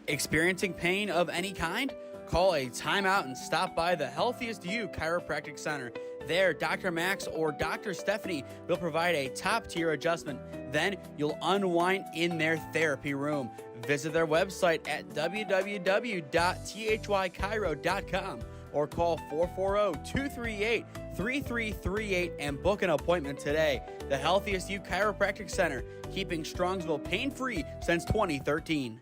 Experiencing pain of any kind? Call a timeout and stop by the Healthiest You Chiropractic Center. There, Dr. Max or Dr. Stephanie will provide a top-tier adjustment. Then you'll unwind in their therapy room. Visit their website at www.thychiro.com or call 440-238-3338 and book an appointment today. The Healthiest You Chiropractic Center, keeping Strongsville pain-free since 2013.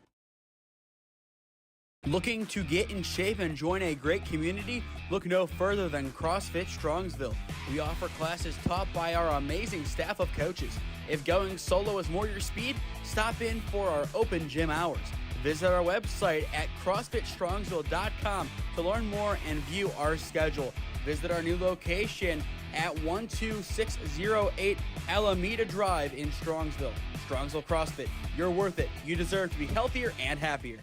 Looking to get in shape and join a great community? Look no further than CrossFit Strongsville. We offer classes taught by our amazing staff of coaches. If going solo is more your speed, stop in for our open gym hours. Visit our website at CrossFitStrongsville.com to learn more and view our schedule. Visit our new location at 12608 Alameda Drive in Strongsville. Strongsville CrossFit, you're worth it. You deserve to be healthier and happier.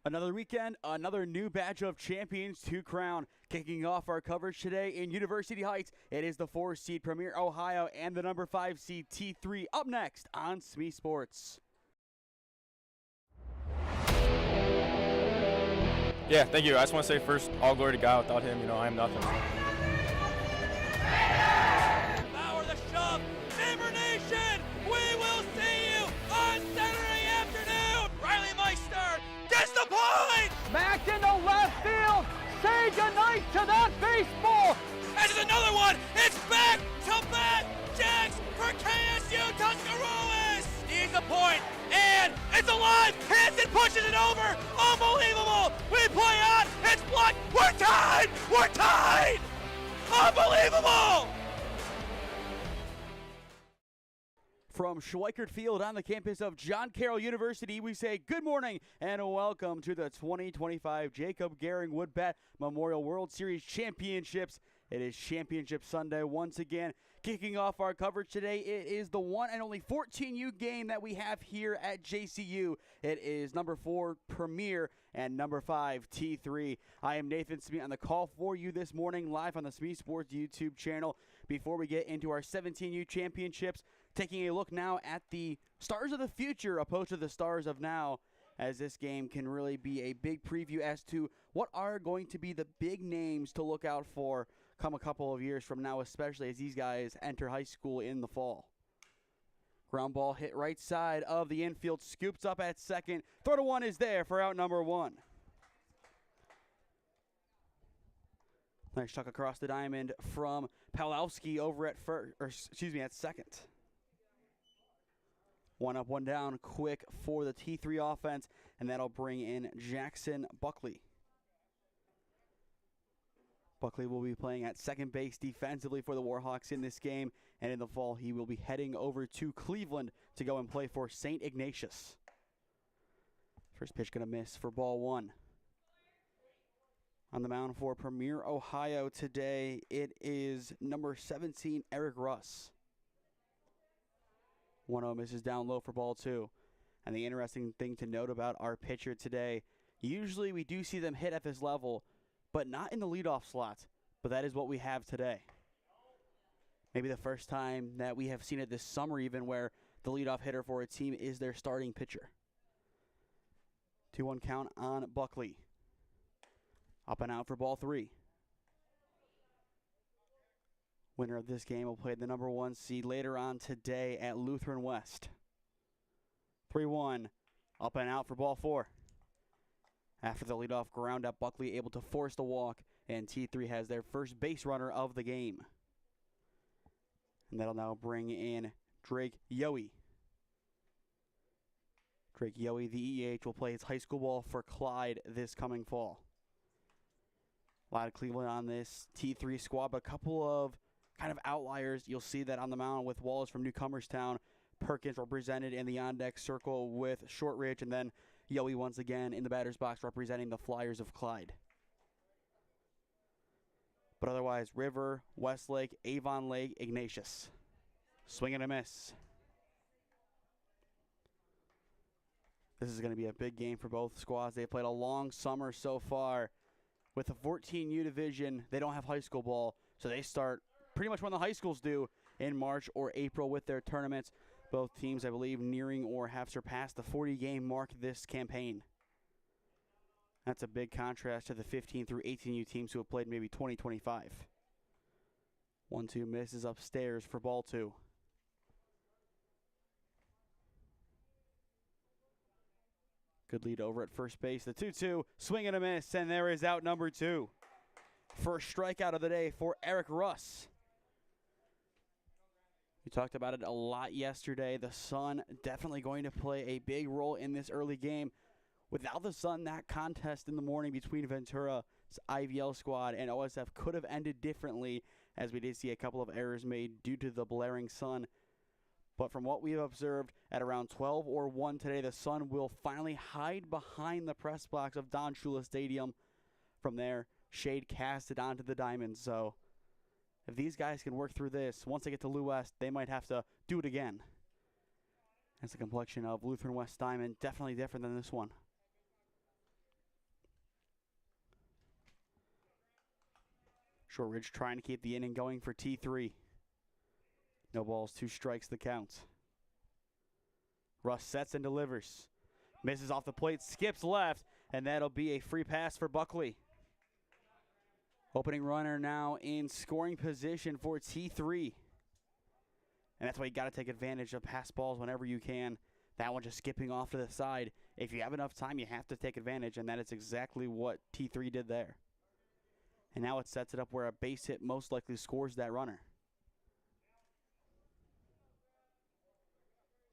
Another weekend, another new batch of champions to crown. Kicking off our coverage today in University Heights, it is the 4-seed Premier Ohio and the number 5-seed T3 up next on SmeeSports. Yeah, thank you. I just want to say first, all glory to God. Without him, I am nothing. Power the shove, Neighbor Nation, we will see you on Saturday afternoon. Riley Meister gets the point. Back into left field. Say goodnight to that baseball. This is another one. It's back to back jacks for KSU Tuscarawas. He's the point, and it's alive. Hanson pushes it over. Unbelievable. We play on. It's blocked. We're tied. We're tied. Unbelievable. From Schweickert Field on the campus of John Carroll University, we say good morning and welcome to the 2025 Jakob Gehring Woodbat Memorial World Series Championships. It is Championship Sunday once again. Kicking off our coverage today, it is the one and only 14U game that we have here at JCU. It is number 4 Premier and number 5 T3. I am Nathan Smee on the call for you this morning live on the SmeeSports YouTube channel. Before we get into our 17U championships, taking a look now at the stars of the future opposed to the stars of now, as this game can really be a big preview as to what are going to be the big names to look out for come a couple of years from now, especially as these guys enter high school in the fall. Ground ball hit right side of the infield, scoops up at second. Throw to one is there for out number 1. Nice chuck across the diamond from Pawlowski over at at second. One up, one down, quick for the T3 offense, and that'll bring in Jackson Buckley. Buckley will be playing at second base defensively for the Warhawks in this game, and in the fall he will be heading over to Cleveland to go and play for St. Ignatius. First pitch going to miss for ball 1. On the mound for Premier Ohio today, it is number 17, Eric Russ. 1-0 misses down low for ball 2. And the interesting thing to note about our pitcher today, usually we do see them hit at this level, but not in the leadoff slot. But that is what we have today. Maybe the first time that we have seen it this summer even, where the leadoff hitter for a team is their starting pitcher. 2-1 count on Buckley. Up and out for ball 3. Winner of this game will play the number 1 seed later on today at Lutheran West. 3-1, up and out for ball 4. After the leadoff ground up, Buckley able to force the walk, and T3 has their first base runner of the game. And that'll now bring in Drake Yohe. Drake Yohe, the EH, will play his high school ball for Clyde this coming fall. A lot of Cleveland on this T3 squad, but a couple of kind of outliers. You'll see that on the mound with Wallace from Newcomerstown, Perkins represented in the on-deck circle with Shortridge, and then Yowie once again in the batter's box representing the Flyers of Clyde. But otherwise, River, Westlake, Avon Lake, Ignatius. Swing and a miss. This is going to be a big game for both squads. They've played a long summer so far. With the 14U division, they don't have high school ball, so they start pretty much when the high schools do in March or April with their tournaments. Both teams, I believe, nearing or have surpassed the 40-game mark this campaign. That's a big contrast to the 15 through 18U teams who have played maybe 20-25. 1-2 misses upstairs for ball 2. Good lead over at first base. The 2-2, swing and a miss, and there is out number 2. First strikeout of the day for Eric Russ. We talked about it a lot yesterday. The sun definitely going to play a big role in this early game. Without the sun, that contest in the morning between Ventura's IVL squad and OSF could have ended differently, as we did see a couple of errors made due to the blaring sun. But from what we have observed, at around 12 or 1 today, the sun will finally hide behind the press box of Don Shula Stadium. From there, shade casted onto the diamond. So if these guys can work through this, once they get to Lou West, they might have to do it again. That's the complexion of Lutheran West Diamond. Definitely different than this one. Shortridge trying to keep the inning going for T3. No balls, 2 strikes the count. Russ sets and delivers. Misses off the plate, skips left, and that'll be a free pass for Buckley. Opening runner now in scoring position for T3. And that's why you got to take advantage of pass balls whenever you can. That one just skipping off to the side. If you have enough time, you have to take advantage, and that is exactly what T3 did there. And now it sets it up where a base hit most likely scores that runner.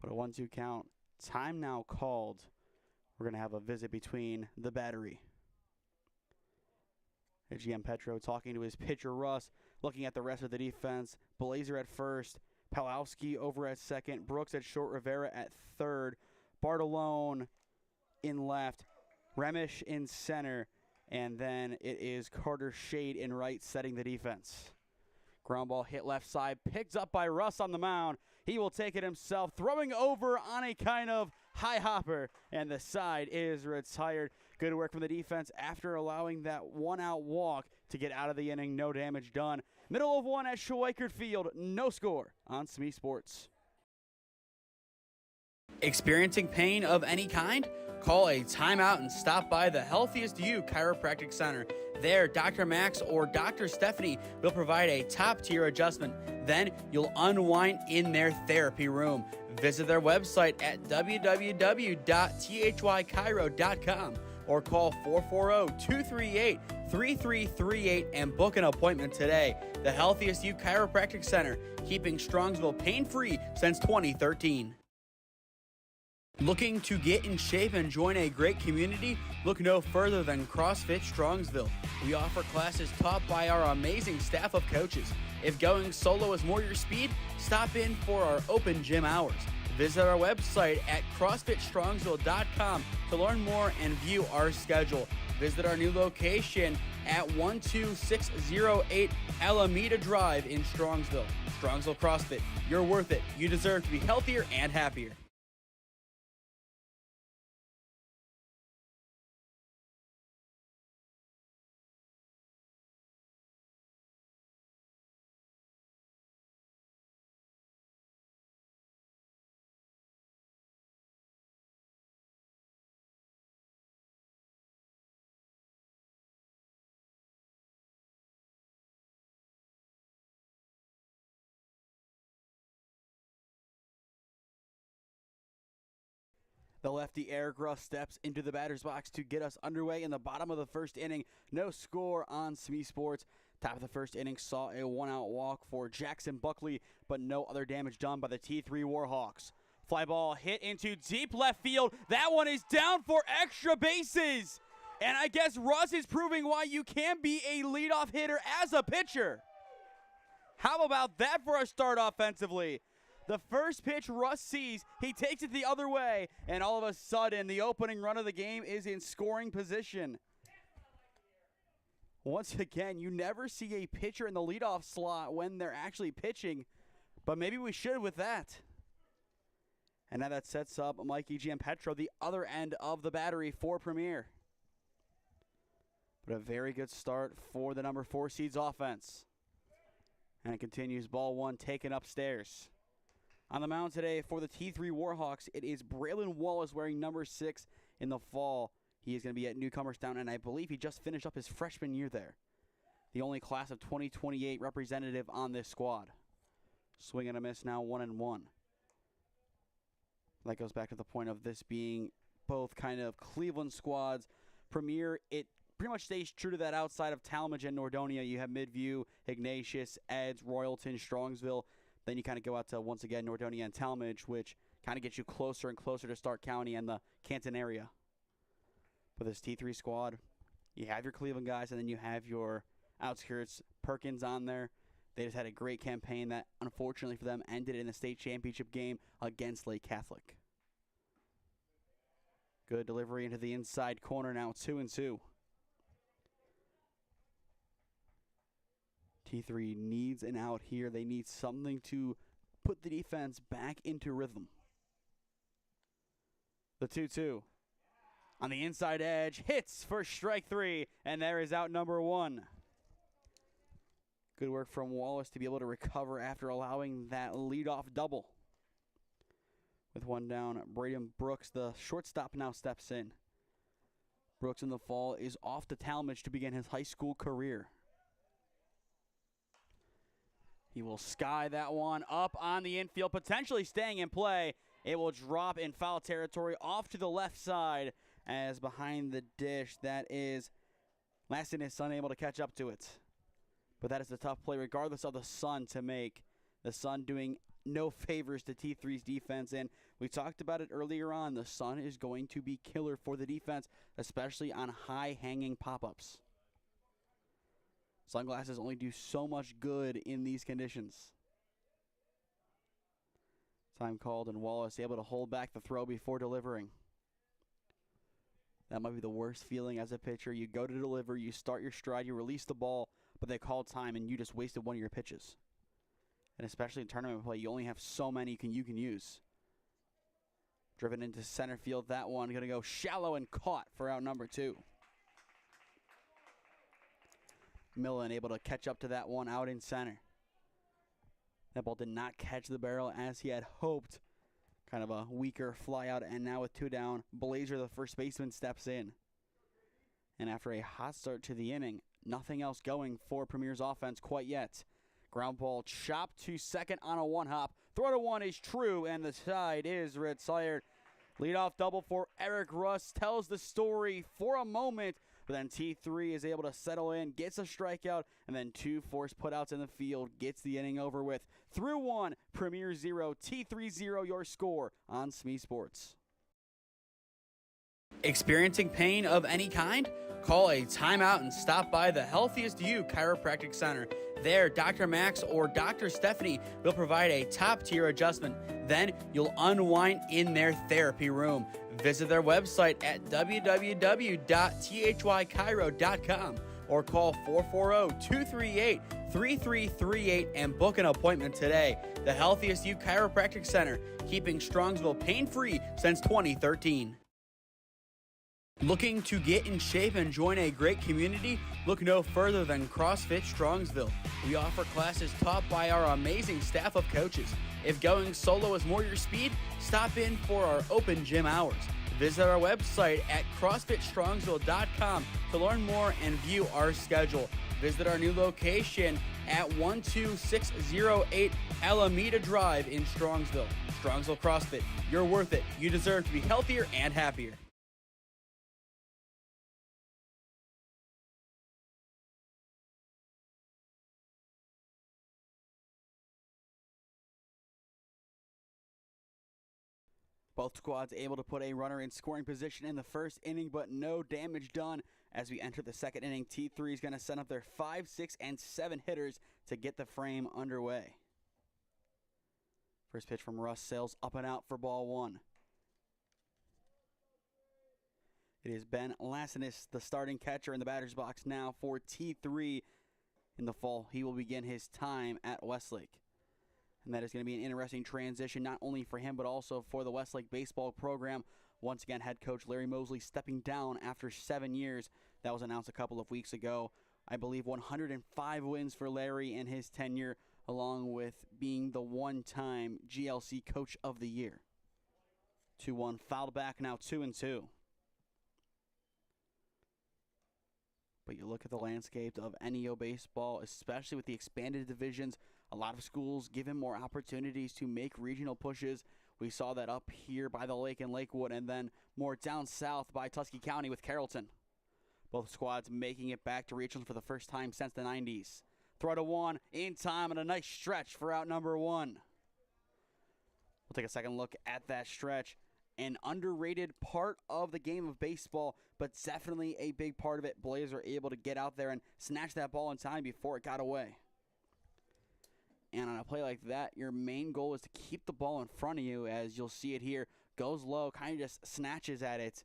But a 1-2 count. Time now called. We're going to have a visit between the battery. GM Petro talking to his pitcher Russ, looking at the rest of the defense. Blazer at first, Palowski over at second, Brooks at short, Rivera at third, Bartolone in left, Remish in center, and then it is Carter Shade in right setting the defense. Ground ball hit left side, picked up by Russ on the mound. He will take it himself, throwing over on a kind of high hopper, and the side is retired. Good work from the defense after allowing that 1-out walk to get out of the inning. No damage done. Middle of 1 at Schweickert Field. No score on SmeeSports. Experiencing pain of any kind? Call a timeout and stop by the Healthiest You Chiropractic Center. There, Dr. Max or Dr. Stephanie will provide a top-tier adjustment. Then you'll unwind in their therapy room. Visit their website at www.thychiro.com or call 440-238-3338 and book an appointment today. The Healthiest You Chiropractic Center, keeping Strongsville pain-free since 2013. Looking to get in shape and join a great community? Look no further than CrossFit Strongsville. We offer classes taught by our amazing staff of coaches. If going solo is more your speed, stop in for our open gym hours. Visit our website at CrossFitStrongsville.com to learn more and view our schedule. Visit our new location at 12608 Alameda Drive in Strongsville. Strongsville CrossFit, you're worth it. You deserve to be healthier and happier. The lefty Eric Russ steps into the batter's box to get us underway in the bottom of the first inning. No score on SmeeSports. Top of the first inning saw a 1-out walk for Jackson Buckley, but no other damage done by the T3 Warhawks. Fly ball hit into deep left field. That one is down for extra bases. And I guess Russ is proving why you can be a leadoff hitter as a pitcher. How about that for a start offensively? The first pitch Russ sees, he takes it the other way, and all of a sudden, the opening run of the game is in scoring position. Once again, you never see a pitcher in the leadoff slot when they're actually pitching, but maybe we should with that. And now that sets up Mikey Giampetro, the other end of the battery for Premier. But a very good start for the number 4 seeds offense. And it continues, ball 1 taken upstairs. On the mound today for the T3 Warhawks, it is Braylon Wallace wearing number 6 in the fall. He is going to be at Newcomers Town, and I believe he just finished up his freshman year there. The only class of 2028 representative on this squad. Swing and a miss now, 1-1. That goes back to the point of this being both kind of Cleveland squads. Premier, it pretty much stays true to that outside of Talmadge and Nordonia. You have Midview, Ignatius, Eds, Royalton, Strongsville. Then you kind of go out to, once again, Nordonia and Talmadge, which kind of gets you closer and closer to Stark County and the Canton area. For this T3 squad, you have your Cleveland guys, and then you have your outskirts, Perkins on there. They just had a great campaign that, unfortunately for them, ended in the state championship game against Lake Catholic. Good delivery into the inside corner now, 2-2. T3 needs an out here. They need something to put the defense back into rhythm. The 2-2. On the inside edge, hits for strike 3, and there is out number 1. Good work from Wallace to be able to recover after allowing that leadoff double. With one down, Braden Brooks, the shortstop, now steps in. Brooks in the fall is off to Talmadge to begin his high school career. He will sky that one up on the infield, potentially staying in play. It will drop in foul territory off to the left side, as behind the dish, that is Laston is unable to catch up to it. But that is a tough play regardless of the Sun to make. The Sun doing no favors to T3's defense, and we talked about it earlier on. The Sun is going to be killer for the defense, especially on high-hanging pop-ups. Sunglasses only do so much good in these conditions. Time called, and Wallace able to hold back the throw before delivering. That might be the worst feeling as a pitcher. You go to deliver, you start your stride, you release the ball, but they call time and you just wasted one of your pitches. And especially in tournament play, you only have so many you can use. Driven into center field, that one going to go shallow and caught for out number 2. Millen able to catch up to that one out in center. That ball did not catch the barrel as he had hoped. Kind of a weaker fly out, and now with 2 down, Blazer, the first baseman, steps in. And after a hot start to the inning, nothing else going for Premier's offense quite yet. Ground ball chopped to second on a 1-hop. Throw to 1 is true, and the side is retired. Leadoff double for Eric Russ tells the story for a moment, but then T3 is able to settle in, gets a strikeout, and then 2 forced putouts in the field, gets the inning over with. Through 1, Premier 0, T3 0, your score on SmeeSports. Experiencing pain of any kind? Call a timeout and stop by the Healthiest You Chiropractic Center. There, Dr. Max or Dr. Stephanie will provide a top-tier adjustment. Then you'll unwind in their therapy room. Visit their website at www.thychiro.com or call 440-238-3338 and book an appointment today. The Healthiest You Chiropractic Center, keeping Strongsville pain-free since 2013. Looking to get in shape and join a great community? Look no further than CrossFit Strongsville. We offer classes taught by our amazing staff of coaches. If going solo is more your speed, stop in for our open gym hours. Visit our website at CrossFitStrongsville.com to learn more and view our schedule. Visit our new location at 12608 Alameda Drive in Strongsville. Strongsville CrossFit, you're worth it. You deserve to be healthier and happier. Both squads able to put a runner in scoring position in the first inning, but no damage done. As we enter the second inning, T3 is going to send up their 5, 6, and 7 hitters to get the frame underway. First pitch from Russ sails up and out for ball one. It is Ben Lassinis, the starting catcher in the batter's box now for T3 in the fall. He will begin his time at Westlake. And that is going to be an interesting transition, not only for him, but also for the Westlake baseball program. Once again, head coach Larry Mosley stepping down after 7 years. That was announced a couple of weeks ago. I believe 105 wins for Larry in his tenure, along with being the one-time GLC Coach of the Year. 2-1, fouled back, now 2-2. But you look at the landscape of NEO baseball, especially with the expanded divisions, a lot of schools given more opportunities to make regional pushes. We saw that up here by the lake in Lakewood, and then more down south by Tusky County with Carrollton. Both squads making it back to regionals for the first time since the 90s. Throw to one, in time, and a nice stretch for out number one. We'll take a second look at that stretch. An underrated part of the game of baseball, but definitely a big part of it. Blazers are able to get out there and snatch that ball in time before it got away. And on a play like that, your main goal is to keep the ball in front of you, as you'll see it here. Goes low, kind of just snatches at it.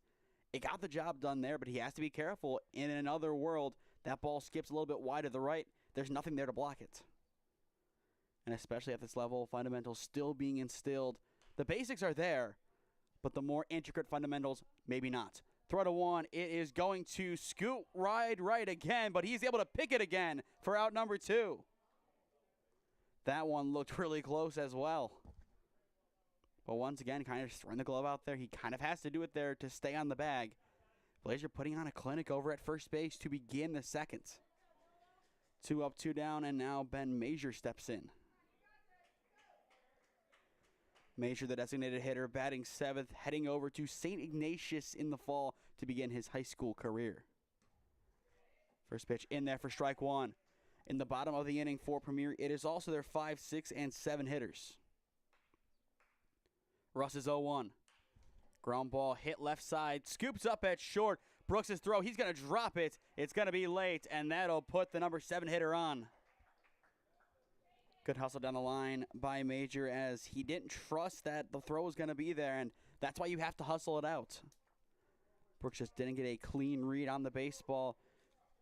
It got the job done there, but he has to be careful. In another world, that ball skips a little bit wide to the right. There's nothing there to block it. And especially at this level, fundamentals still being instilled. The basics are there, but the more intricate fundamentals, maybe not. Throw to one, it is going to scoot right again, but he's able to pick it again for out number two. That one looked really close as well. But once again, kind of throwing the glove out there. He kind of has to do it there to stay on the bag. Blazer putting on a clinic over at first base to begin the second. 2 up, 2 down, and now Ben Major steps in. Major, the designated hitter, batting 7th, heading over to St. Ignatius in the fall to begin his high school career. First pitch in there for strike one. In the bottom of the inning for Premier, it is also their 5, 6, and 7 hitters. Russ is 0-1. Ground ball hit left side, scoops up at short. Brooks' throw, he's going to drop it. It's going to be late, and that'll put the number 7 hitter on. Good hustle down the line by Major, as he didn't trust that the throw was going to be there, and that's why you have to hustle it out. Brooks just didn't get a clean read on the baseball,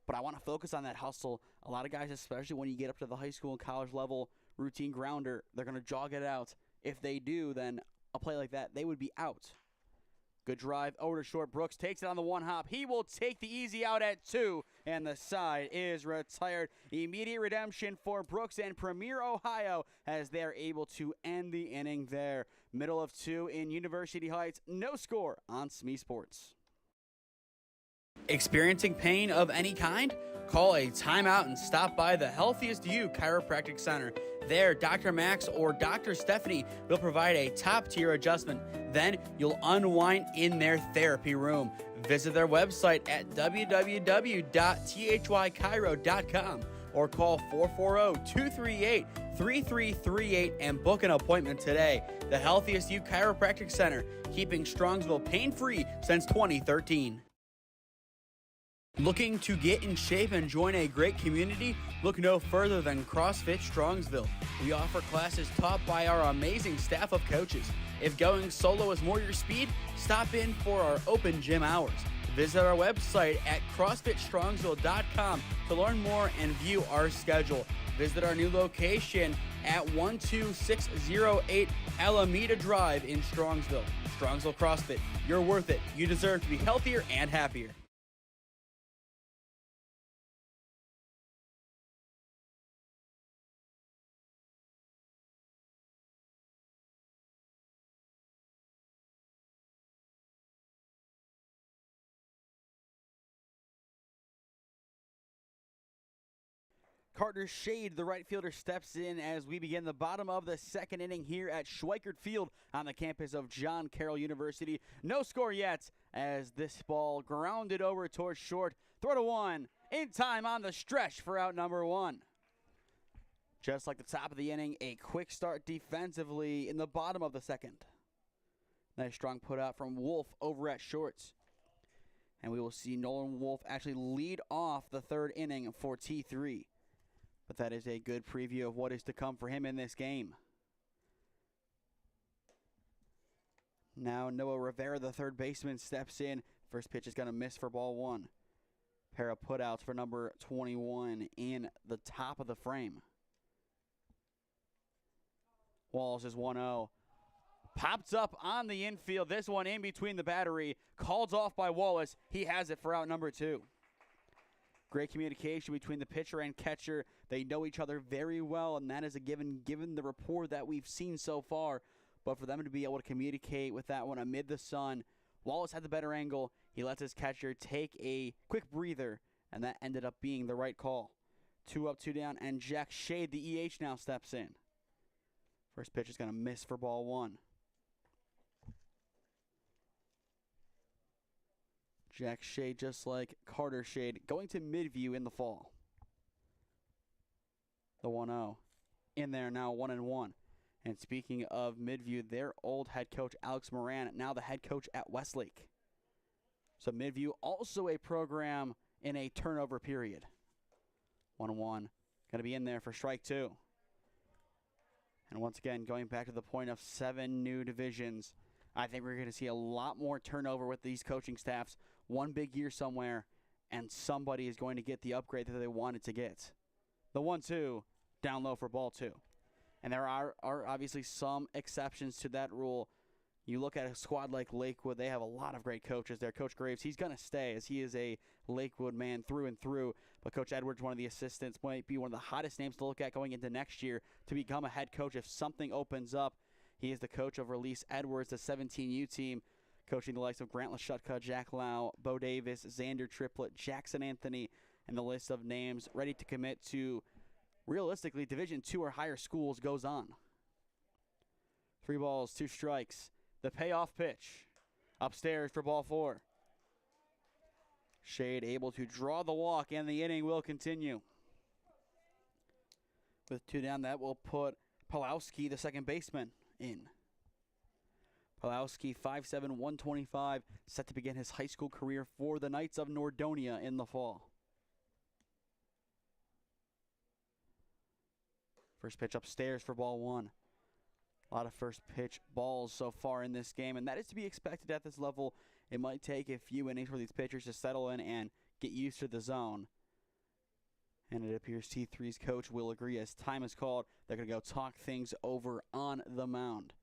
but I want to focus on that hustle. A lot of guys, especially when you get up to the high school and college level, routine grounder, they're going to jog it out. If they do, then a play like that, they would be out. Good drive over to short. Brooks takes it on the one hop. He will take the easy out at 2, and the side is retired. Immediate redemption for Brooks and Premier, Ohio, as they're able to end the inning there. Middle of 2 in University Heights. No score on SmeeSports. Experiencing pain of any kind? Call a timeout and stop by the Healthiest You Chiropractic Center. There, Dr. Max or Dr. Stephanie will provide a top-tier adjustment. Then you'll unwind in their therapy room. Visit their website at www.thychiro.com or call 440-238-3338 and book an appointment today. The Healthiest You Chiropractic Center, keeping Strongsville pain-free since 2013. Looking to get in shape and join a great community? Look no further than CrossFit Strongsville. We offer classes taught by our amazing staff of coaches. If going solo is more your speed, stop in for our open gym hours. Visit our website at CrossFitStrongsville.com to learn more and view our schedule. Visit our new location at 12608 Alameda Drive in Strongsville. Strongsville CrossFit, you're worth it. You deserve to be healthier and happier. Carter Shade, the right fielder, steps in as we begin the bottom of the second inning here at Schweickert Field on the campus of John Carroll University. No score yet as this ball grounded over towards short. Throw to one, in time on the stretch for out number 1. Just like the top of the inning, a quick start defensively in the bottom of the second. Nice strong put out from Wolf over at shorts. And we will see Nolan Wolf actually lead off the third inning for T3. But that is a good preview of what is to come for him in this game. Now Noah Rivera, the third baseman, steps in. First pitch is going to miss for ball one. Pair of putouts for number 21 in the top of the frame. Wallace is 1-0. Popped up on the infield. This one in between the battery. Called off by Wallace. He has it for out number 2. Great communication between the pitcher and catcher. They know each other very well, and that is a given the rapport that we've seen so far. But for them to be able to communicate with that one amid the sun, Wallace had the better angle. He lets his catcher take a quick breather, and that ended up being the right call. 2 up, 2 down, and Jack Shade, the EH, now steps in. First pitch is going to miss for ball one. Jack Shade, just like Carter Shade, going to Midview in the fall. The 1-0. In there now, 1-1. And speaking of Midview, their old head coach, Alex Moran, now the head coach at Westlake. So Midview, also a program in a turnover period. 1-1. Going to be in there for strike 2. And once again, going back to the point of 7 new divisions, I think we're going to see a lot more turnover with these coaching staffs. One big year somewhere, and somebody is going to get the upgrade that they wanted to get. The 1-2, down low for ball 2. And there are obviously some exceptions to that rule. You look at a squad like Lakewood, they have a lot of great coaches there. Coach Graves, he's going to stay as he is a Lakewood man through and through. But Coach Edwards, one of the assistants, might be one of the hottest names to look at going into next year to become a head coach if something opens up. He is the coach of Release Edwards, the 17U team, coaching the likes of Grant Lashutka, Jack Lau, Bo Davis, Xander Triplett, Jackson Anthony, and the list of names ready to commit to, realistically, Division II or higher schools goes on. 3 balls, 2 strikes. The payoff pitch. Upstairs for ball 4. Shade able to draw the walk, and the inning will continue. With 2 down, that will put Pawlowski, the second baseman, in. Pawlowski, 5'7", 125, set to begin his high school career for the Knights of Nordonia in the fall. First pitch upstairs for ball 1. A lot of first pitch balls so far in this game, and that is to be expected at this level. It might take a few innings for these pitchers to settle in and get used to the zone. And it appears T3's coach will agree as time is called. They're going to go talk things over on the mound.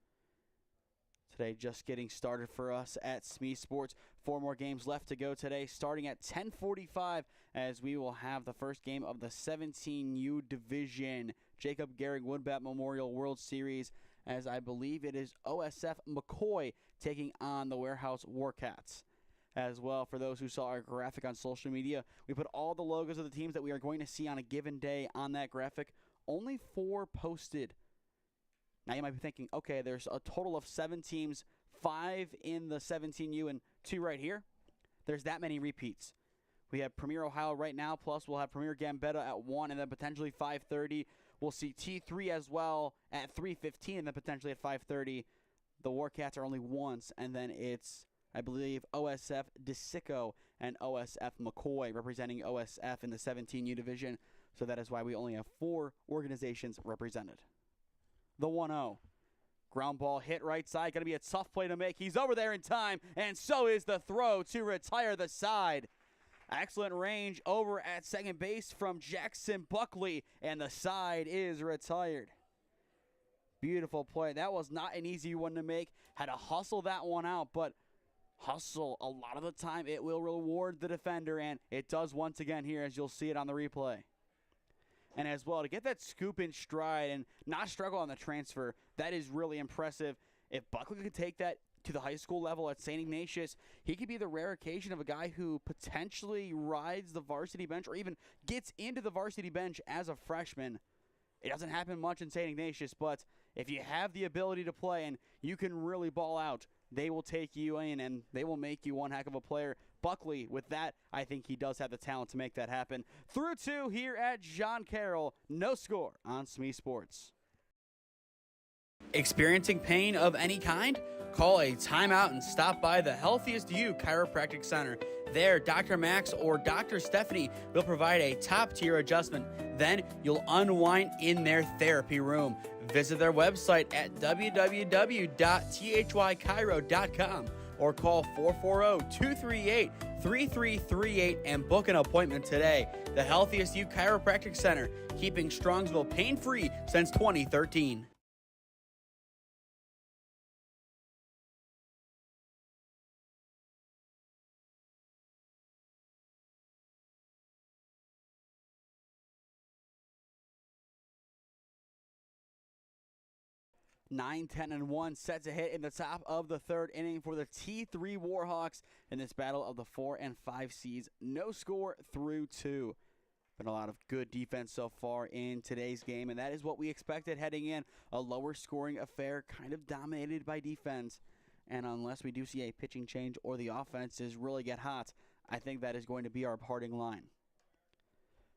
Today just getting started for us at SmeeSports. 4 more games left to go today, starting at 10:45 as we will have the first game of the 17U Division. Jakob Gehring Woodbat Memorial World Series, as I believe it is OSF McCoy taking on the Warehouse Warcats. As well, for those who saw our graphic on social media, we put all the logos of the teams that we are going to see on a given day on that graphic. Only 4 posted. Now you might be thinking, okay, there's a total of 7 teams, 5 in the 17U and 2 right here. There's that many repeats. We have Premier Ohio right now, plus we'll have Premier Gambetta at 1 and then potentially 5:30. We'll see T3 as well at 3:15 and then potentially at 5:30. The Warcats are only once, and then it's, I believe, OSF DeSico and OSF McCoy representing OSF in the 17U division. So that is why we only have 4 organizations represented. The 1-0. Ground ball hit right side. Going to be a tough play to make. He's over there in time, and so is the throw to retire the side. Excellent range over at second base from Jackson Buckley, and the side is retired. Beautiful play. That was not an easy one to make. Had to hustle that one out, but hustle, a lot of the time, it will reward the defender, and it does once again here, as you'll see it on the replay. And as well, to get that scoop in stride and not struggle on the transfer, that is really impressive. If Buckley could take that to the high school level at St. Ignatius, he could be the rare occasion of a guy who potentially rides the varsity bench or even gets into the varsity bench as a freshman. It doesn't happen much in St. Ignatius, but if you have the ability to play and you can really ball out, they will take you in and they will make you one heck of a player. Buckley, with that, I think he does have the talent to make that happen. Through 2 here at John Carroll. No score on SmeeSports. Experiencing pain of any kind? Call a timeout and stop by the Healthiest You Chiropractic Center. There, Dr. Max or Dr. Stephanie will provide a top-tier adjustment. Then you'll unwind in their therapy room. Visit their website at www.thychiro.com or call 440-238-3338 and book an appointment today. The Healthiest You Chiropractic Center, keeping Strongsville pain-free since 2013. Nine, 10, and 1 set to hit in the top of the third inning for the T3 Warhawks in this battle of the 4 and 5 seeds. No score through 2. Been a lot of good defense so far in today's game, and that is what we expected heading in. A lower scoring affair, kind of dominated by defense. And unless we do see a pitching change or the offenses really get hot, I think that is going to be our parting line.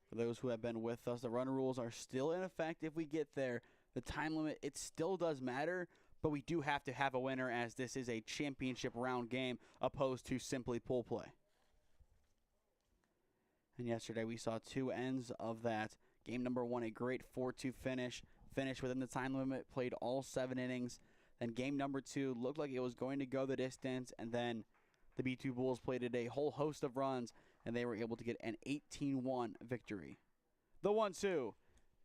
For those who have been with us, the run rules are still in effect if we get there. The time limit, it still does matter, but we do have to have a winner as this is a championship round game opposed to simply pool play. And yesterday we saw two ends of that. Game number 1, a great 4-2 finish. Finished within the time limit, played all 7 innings. Then game number 2 looked like it was going to go the distance, and then the B2 Bulls played a whole host of runs, and they were able to get an 18-1 victory. The 1-2.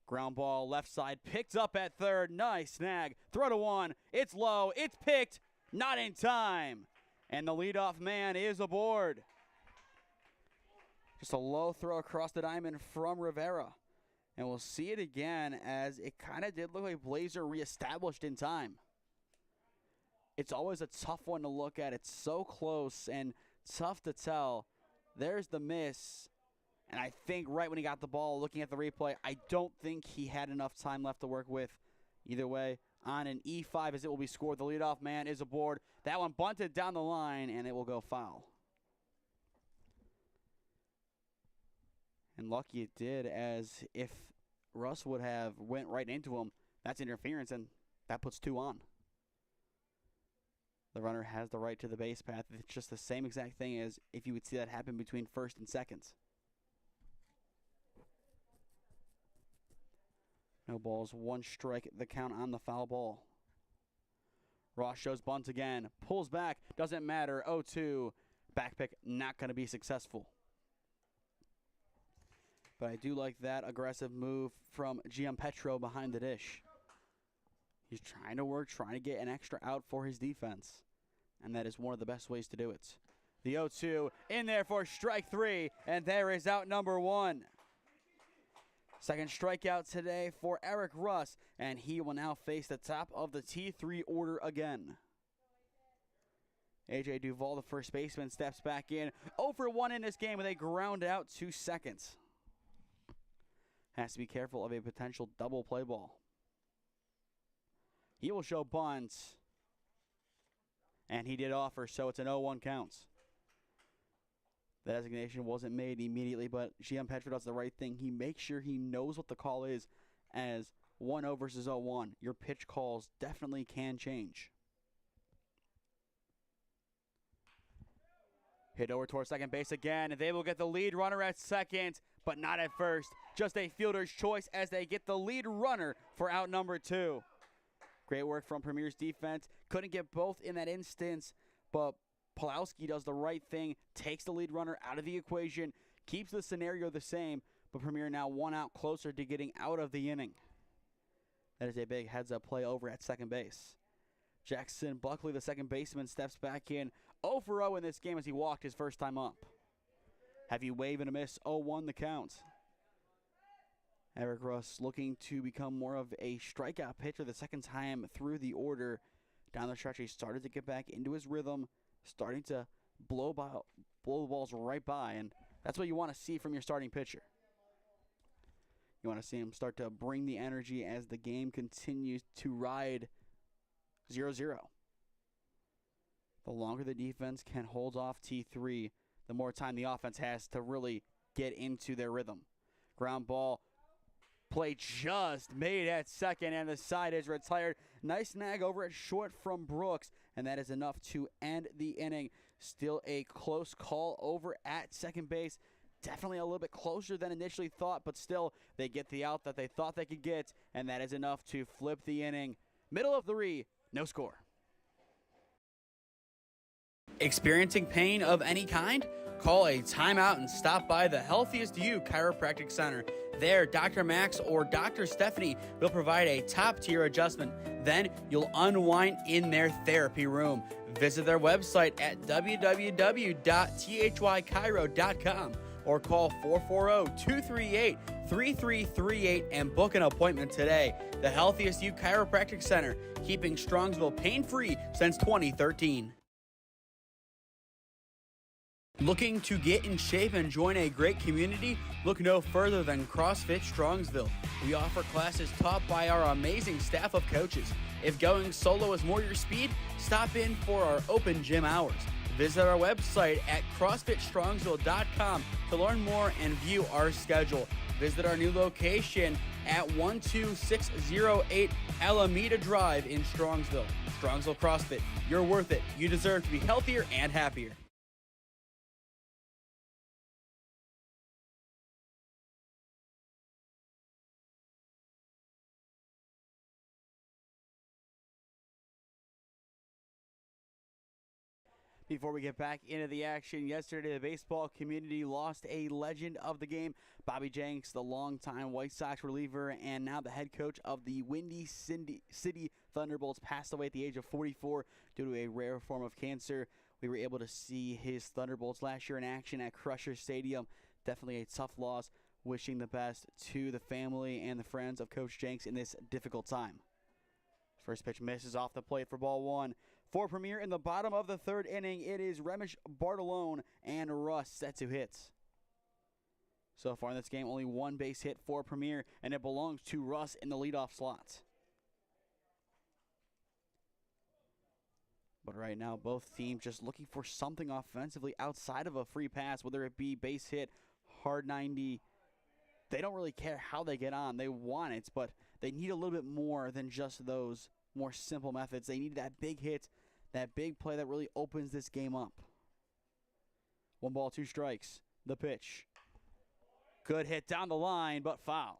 Ground ball, left side, picked up at third. Nice snag. Throw to 1. It's low. It's picked. Not in time. And the leadoff man is aboard. Just a low throw across the diamond from Rivera. And we'll see it again as it kind of did look like Blazer reestablished in time. It's always a tough one to look at. It's so close and tough to tell. There's the miss. And I think right when he got the ball, looking at the replay, I don't think he had enough time left to work with. Either way, on an E5 as it will be scored, the leadoff man is aboard. That one bunted down the line, and it will go foul. And lucky it did, as if Russ would have went right into him, that's interference, and that puts 2 on. The runner has the right to the base path. It's just the same exact thing as if you would see that happen between first and seconds. No balls, 1 strike, the count on the foul ball. Ross shows bunt again, pulls back, doesn't matter, 0-2. Back pick, not going to be successful. But I do like that aggressive move from Gianpetro behind the dish. He's trying to work, trying to get an extra out for his defense. And that is one of the best ways to do it. The 0-2 in there for strike 3, and there is out number 1. Second strikeout today for Eric Russ, and he will now face the top of the T3 order again. A.J. Duvall, the first baseman, steps back in. 0 for 1 in this game with a ground out to seconds. Has to be careful of a potential double play ball. He will show bunt. And he did offer, so it's an 0-1 counts. The designation wasn't made immediately, but Gianpetro does the right thing. He makes sure he knows what the call is, as 1-0 versus 0-1. Your pitch calls definitely can change. Hit over towards second base again, and they will get the lead runner at second, but not at first. Just a fielder's choice as they get the lead runner for out number 2. Great work from Premier's defense. Couldn't get both in that instance, but Pulowski does the right thing, takes the lead runner out of the equation, keeps the scenario the same, but Premier now 1 out closer to getting out of the inning. That is a big heads-up play over at second base. Jackson Buckley, the second baseman, steps back in. 0 for 0 in this game as he walked his first time up. Heavy wave and a miss, 0-1 the count. Eric Russ looking to become more of a strikeout pitcher the second time through the order. Down the stretch, he started to get back into his rhythm, starting to blow the balls right by, and that's what you want to see from your starting pitcher. You want to see him start to bring the energy as the game continues to ride 0-0. The longer the defense can hold off T3, the more time the offense has to really get into their rhythm. Ground ball, play just made at second, and the side is retired. Nice snag over at short from Brooks, and that is enough to end the inning. Still a close call over at second base. definitely a little bit closer than initially thought, but still they get the out that they thought they could get, and that is enough to flip the inning. Middle of 3, no score. Experiencing pain of any kind? Call a timeout and stop by the Healthiest You Chiropractic Center. There, Dr. Max or Dr. Stephanie will provide a top-tier adjustment. Then you'll unwind in their therapy room. Visit their website at www.thychiro.com or call 440-238-3338 and book an appointment today. The Healthiest You Chiropractic Center, keeping Strongsville pain-free since 2013. Looking to get in shape and join a great community? Look no further than CrossFit Strongsville. We offer classes taught by our amazing staff of coaches. If going solo is more your speed, stop in for our open gym hours. Visit our website at CrossFitStrongsville.com to learn more and view our schedule. Visit our new location at 12608 Alameda Drive in Strongsville. Strongsville CrossFit, you're worth it. You deserve to be healthier and happier. Before we get back into the action, yesterday the baseball community lost a legend of the game. Bobby Jenks, the longtime White Sox reliever and now the head coach of the Windy City Thunderbolts, passed away at the age of 44 due to a rare form of cancer. We were able to see his Thunderbolts last year in action at Crusher Stadium. Definitely a tough loss. Wishing the best to the family and the friends of Coach Jenks in this difficult time. First pitch misses off the plate for ball 1. For Premier in the bottom of the 3rd inning, it is Remish, Bartolone, and Russ set to hit. So far in this game, only one base hit for Premier, and it belongs to Russ in the leadoff slot. But right now, both teams just looking for something offensively outside of a free pass, whether it be base hit, hard 90. They don't really care how they get on. They want it, but they need a little bit more than just those more simple methods. They need that big hit, that big play that really opens this game up. 1 ball, 2 strikes. The pitch. Good hit down the line, but foul.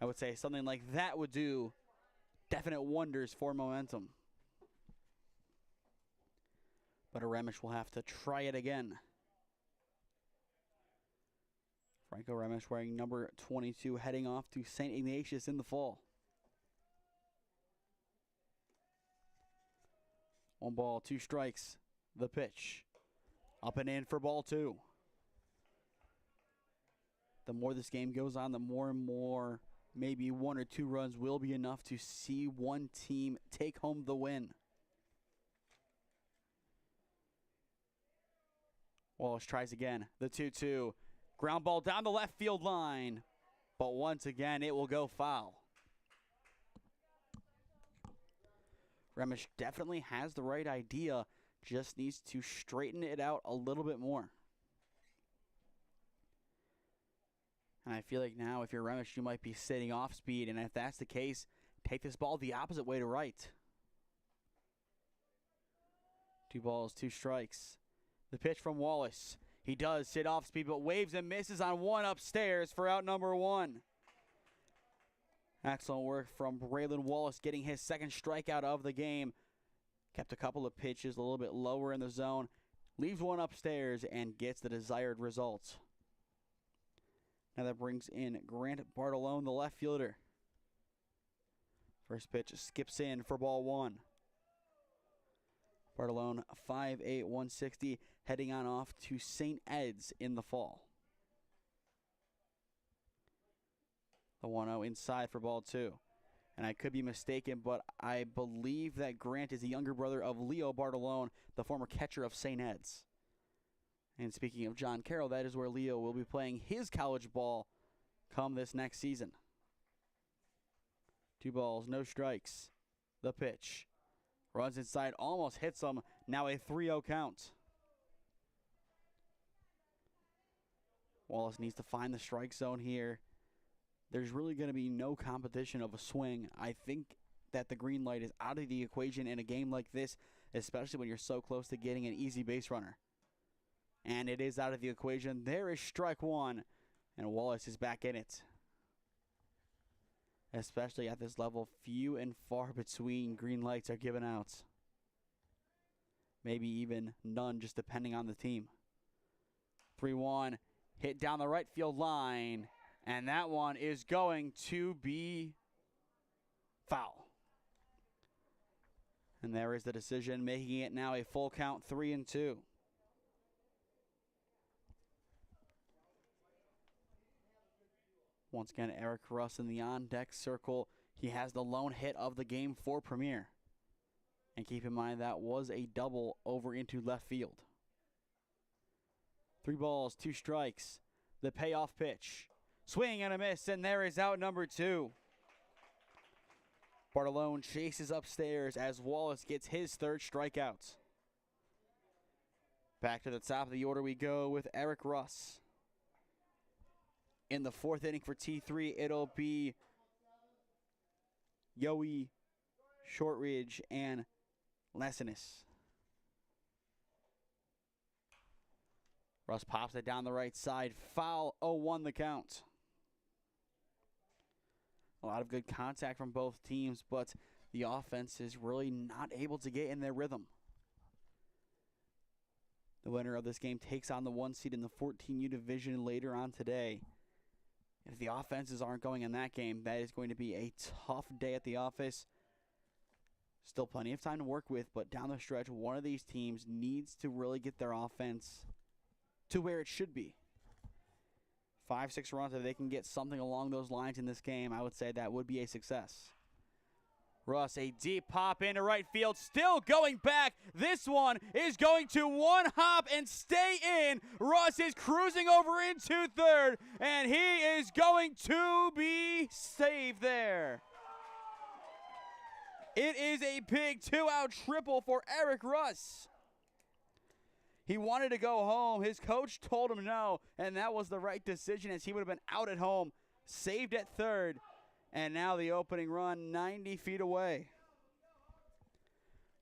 I would say something like that would do definite wonders for momentum. But Remish will have to try it again. Franco Remish wearing number 22, heading off to St. Ignatius in the fall. 1 ball, 2 strikes. The pitch. Up and in for ball 2. The more this game goes on, the more and more maybe 1 or 2 runs will be enough to see one team take home the win. Walsh tries again. The 2-2. Ground ball down the left field line. But once again, it will go foul. Remish definitely has the right idea, just needs to straighten it out a little bit more. And I feel like now if you're Remish, you might be sitting off speed, and if that's the case, take this ball the opposite way to right. 2 balls, 2 strikes. The pitch from Wallace. He does sit off speed, but waves and misses on 1 upstairs for out number 1. Excellent work from Braylon Wallace, getting his 2nd strikeout of the game. Kept a couple of pitches a little bit lower in the zone. Leaves 1 upstairs and gets the desired result. Now that brings in Grant Bartolone, the left fielder. First pitch skips in for ball 1. Bartolone, 5'8", 160, heading on off to St. Ed's in the fall. The 1-0 inside for ball 2. And I could be mistaken, but I believe that Grant is the younger brother of Leo Bartolone, the former catcher of St. Ed's. And speaking of John Carroll, that is where Leo will be playing his college ball come this next season. 2 balls, no strikes. The pitch. Runs inside, almost hits him. Now a 3-0 count. Wallace needs to find the strike zone here. There's really going to be no competition of a swing. I think that the green light is out of the equation in a game like this, especially when you're so close to getting an easy base runner. and it is out of the equation. There is strike one, and Wallace is back in it. Especially at this level, few and far between green lights are given out. Maybe even none, just depending on the team. 3-1, hit down the right field line, and that one is going to be foul. And there is the decision, making it now a full count, 3-2. Once again, Eric Russ in the on-deck circle. He has the lone hit of the game for Premier. And keep in mind, that was a double over into left field. 3 balls, 2 strikes. The payoff pitch. Swing and a miss, and there is out number 2. Bartolone chases upstairs as Wallace gets his 3rd strikeout. Back to the top of the order we go with Eric Russ. In the 4th inning for T3, it'll be Yowie, Shortridge, and Lessinis. Russ pops it down the right side. Foul, 0-1 the count. A lot of good contact from both teams, but the offense is really not able to get in their rhythm. The winner of this game takes on the 1 seed in the 14U division later on today. If the offenses aren't going in that game, that is going to be a tough day at the office. Still plenty of time to work with, but down the stretch, one of these teams needs to really get their offense to where it should be. 5-6 runs, if they can get something along those lines in this game, I would say that would be a success. Russ, a deep pop into right field, still going back. This one is going to one hop and stay in. Russ is cruising over into 3rd, and he is going to be saved there. It is a big 2-out triple for Eric Russ. He wanted to go home. His coach told him no, and that was the right decision as he would have been out at home, saved at 3rd. And now the opening run 90 feet away.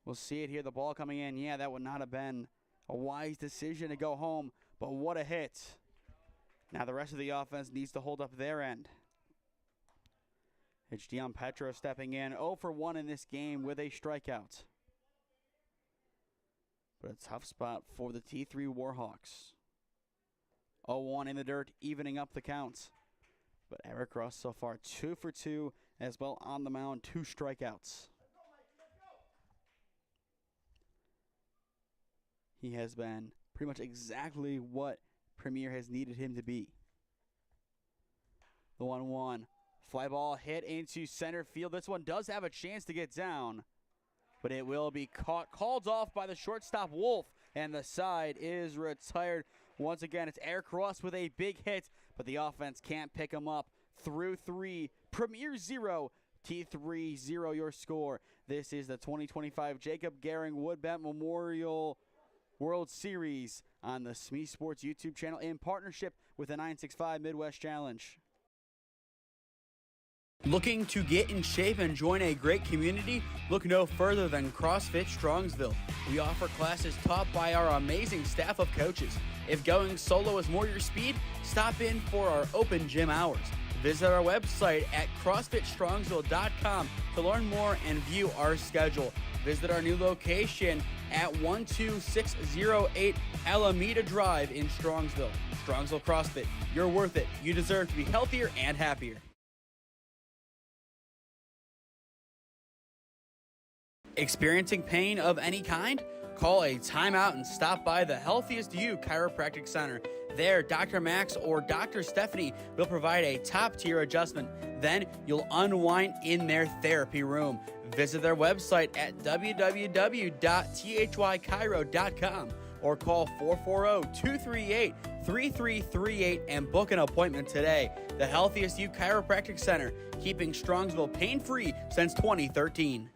We'll see it here, the ball coming in. Yeah, that would not have been a wise decision to go home, but what a hit. Now the rest of the offense needs to hold up their end. It's Dion Petro stepping in, 0 for 1 in this game with a strikeout. But a tough spot for the T3 Warhawks. 0-1 in the dirt, evening up the counts. But Eric Russ so far 2 for 2 as well on the mound, 2 strikeouts. He has been pretty much exactly what Premier has needed him to be. The 1-1 fly ball hit into center field. This one does have a chance to get down, but it will be called off by the shortstop Wolf, and the side is retired. Once again, it's Eric Russ with a big hit, but the offense can't pick him up. Through 3, Premier 0, T3 0 your score. This is the 2025 Jakob Gehring Woodbat Memorial World Series on the SmeeSports YouTube channel in partnership with the 965 Midwest Challenge. Looking to get in shape and join a great community? Look no further than CrossFit Strongsville. We offer classes taught by our amazing staff of coaches. If going solo is more your speed, stop in for our open gym hours. Visit our website at CrossFitStrongsville.com to learn more and view our schedule. Visit our new location at 12608 Alameda Drive in Strongsville. Strongsville CrossFit, you're worth it. You deserve to be healthier and happier. Experiencing pain of any kind? Call a timeout and stop by the Healthiest You Chiropractic Center. There, Dr. Max or Dr. Stephanie will provide a top-tier adjustment. Then you'll unwind in their therapy room. Visit their website at www.thychiro.com or call 440-238-3338 and book an appointment today. The Healthiest You Chiropractic Center, keeping Strongsville pain-free since 2013.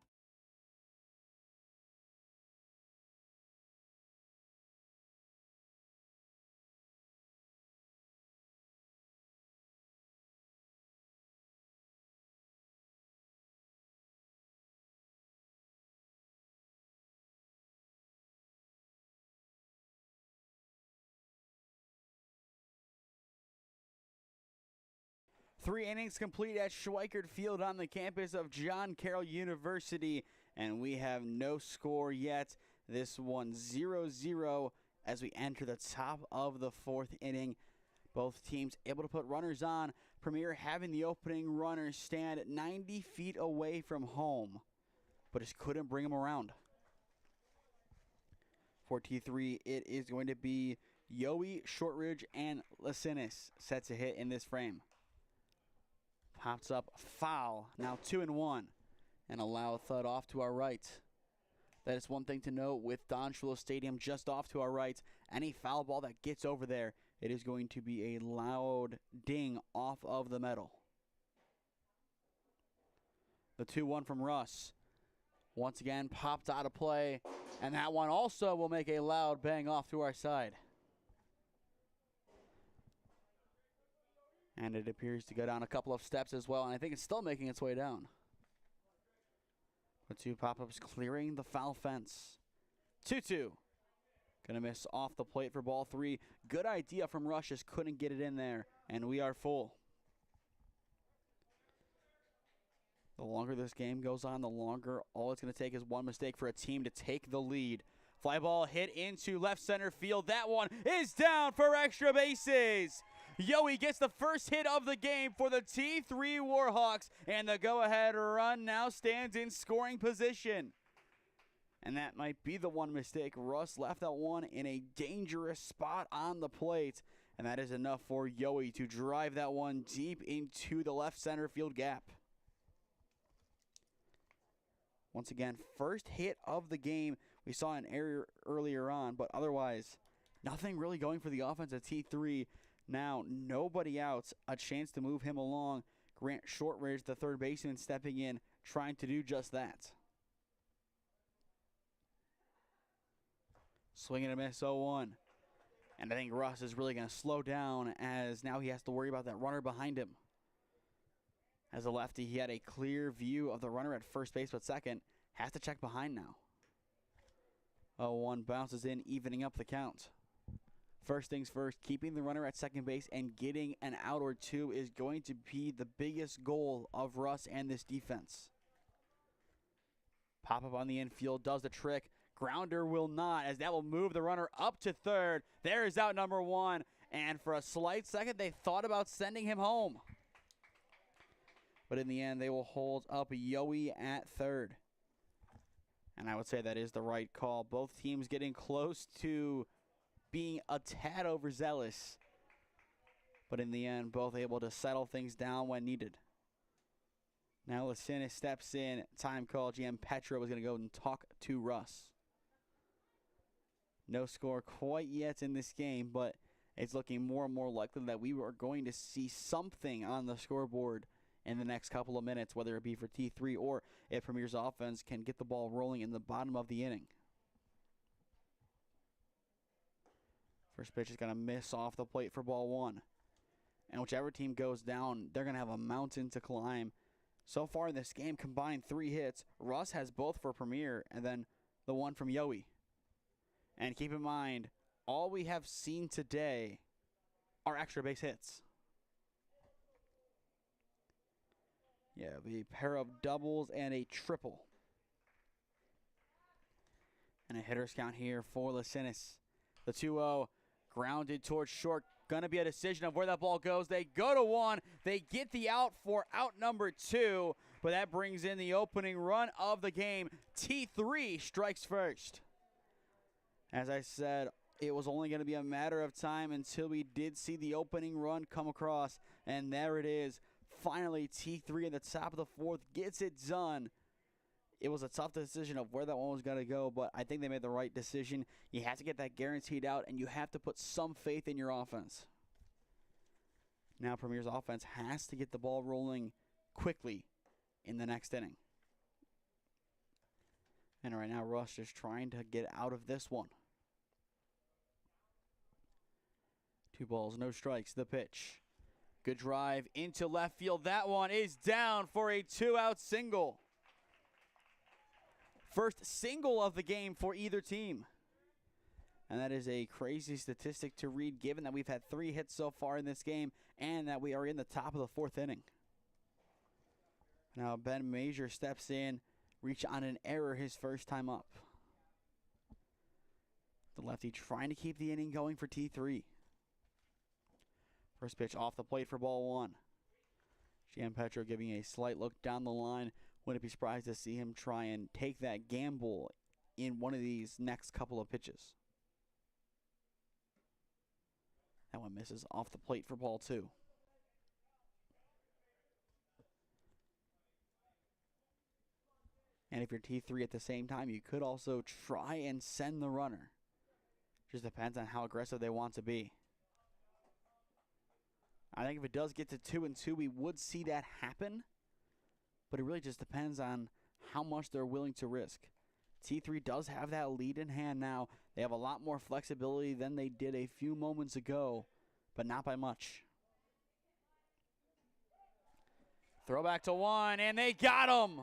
3 innings complete at Schweickert Field on the campus of John Carroll University, and we have no score yet. This one 0-0 as we enter the top of the 4th inning. Both teams able to put runners on. Premier having the opening runner stand 90 feet away from home, but just couldn't bring him around. For T3, it is going to be Yowie, Shortridge, and Lasinis set to hit in this frame. Pops up foul, now 2-1, and a loud thud off to our right. That is one thing to note with Don Shula Stadium just off to our right. Any foul ball that gets over there, it is going to be a loud ding off of the metal. The 2-1 from Russ. Once again, popped out of play, and that one also will make a loud bang off to our side. And it appears to go down a couple of steps as well, and I think it's still making its way down. The 2 pop-ups clearing the foul fence. 2-2. Gonna miss off the plate for ball 3. Good idea from Rush, just couldn't get it in there, and we are full. The longer this game goes on, the longer all it's gonna take is one mistake for a team to take the lead. Fly ball hit into left center field. That one is down for extra bases. Yowie gets the first hit of the game for the T3 Warhawks, and the go-ahead run now stands in scoring position. And that might be the one mistake. Russ left that one in a dangerous spot on the plate, and that is enough for Yowie to drive that one deep into the left center field gap. Once again, first hit of the game. We saw an error earlier on, but otherwise, nothing really going for the offense at T3. Now, nobody out, a chance to move him along. Grant Shortridge, the third baseman, stepping in, trying to do just that. Swing and a miss, 0-1. And I think Russ is really going to slow down as now he has to worry about that runner behind him. As a lefty, he had a clear view of the runner at first base, but second, has to check behind now. 0-1 bounces in, evening up the count. First things first, keeping the runner at second base and getting an out or two is going to be the biggest goal of Russ and this defense. Pop up on the infield does the trick. Grounder will not, as that will move the runner up to third. There is out number 1, and for a slight second, they thought about sending him home. But in the end, they will hold up Yowie at third. And I would say that is the right call. Both teams getting close to being a tad overzealous, but in the end, both able to settle things down when needed. Now Lasinis steps in. Time call. GM Petro was going to go and talk to Russ. No score quite yet in this game, but it's looking more and more likely that we are going to see something on the scoreboard in the next couple of minutes, whether it be for T3 or if Premier's offense can get the ball rolling in the bottom of the inning. First pitch is going to miss off the plate for ball 1. And whichever team goes down, they're going to have a mountain to climb. So far in this game, combined 3 hits. Russ has both for Premier and then the one from Yowie. And keep in mind, all we have seen today are extra base hits. Yeah, the pair of doubles and a triple. And a hitter's count here for Lasinis. The 2-0 grounded towards short. Going to be a decision of where that ball goes. They go to 1. They get the out for out number 2. But that brings in the opening run of the game. T3 strikes first. As I said, it was only going to be a matter of time until we did see the opening run come across. And there it is. Finally, T3 at the top of the 4th gets it done. It was a tough decision of where that one was going to go, but I think they made the right decision. You have to get that guaranteed out, and you have to put some faith in your offense. Now Premier's offense has to get the ball rolling quickly in the next inning. And right now, Rush is trying to get out of this one. 2 balls, no strikes, the pitch. Good drive into left field. That one is down for a 2-out single. First single of the game for either team. And that is a crazy statistic to read, given that we've had 3 hits so far in this game and that we are in the top of the 4th inning. Now Ben Major steps in, reach on an error his first time up. The lefty trying to keep the inning going for T3. First pitch off the plate for ball 1. Gianpetro giving a slight look down the line. Wouldn't be surprised to see him try and take that gamble in one of these next couple of pitches. That one misses off the plate for ball 2. And if you're T3 at the same time, you could also try and send the runner. Just depends on how aggressive they want to be. I think if it does get to 2-2, we would see that happen. But it really just depends on how much they're willing to risk. T3 does have that lead in hand now. They have a lot more flexibility than they did a few moments ago, but not by much. Throw back to 1, and they got him.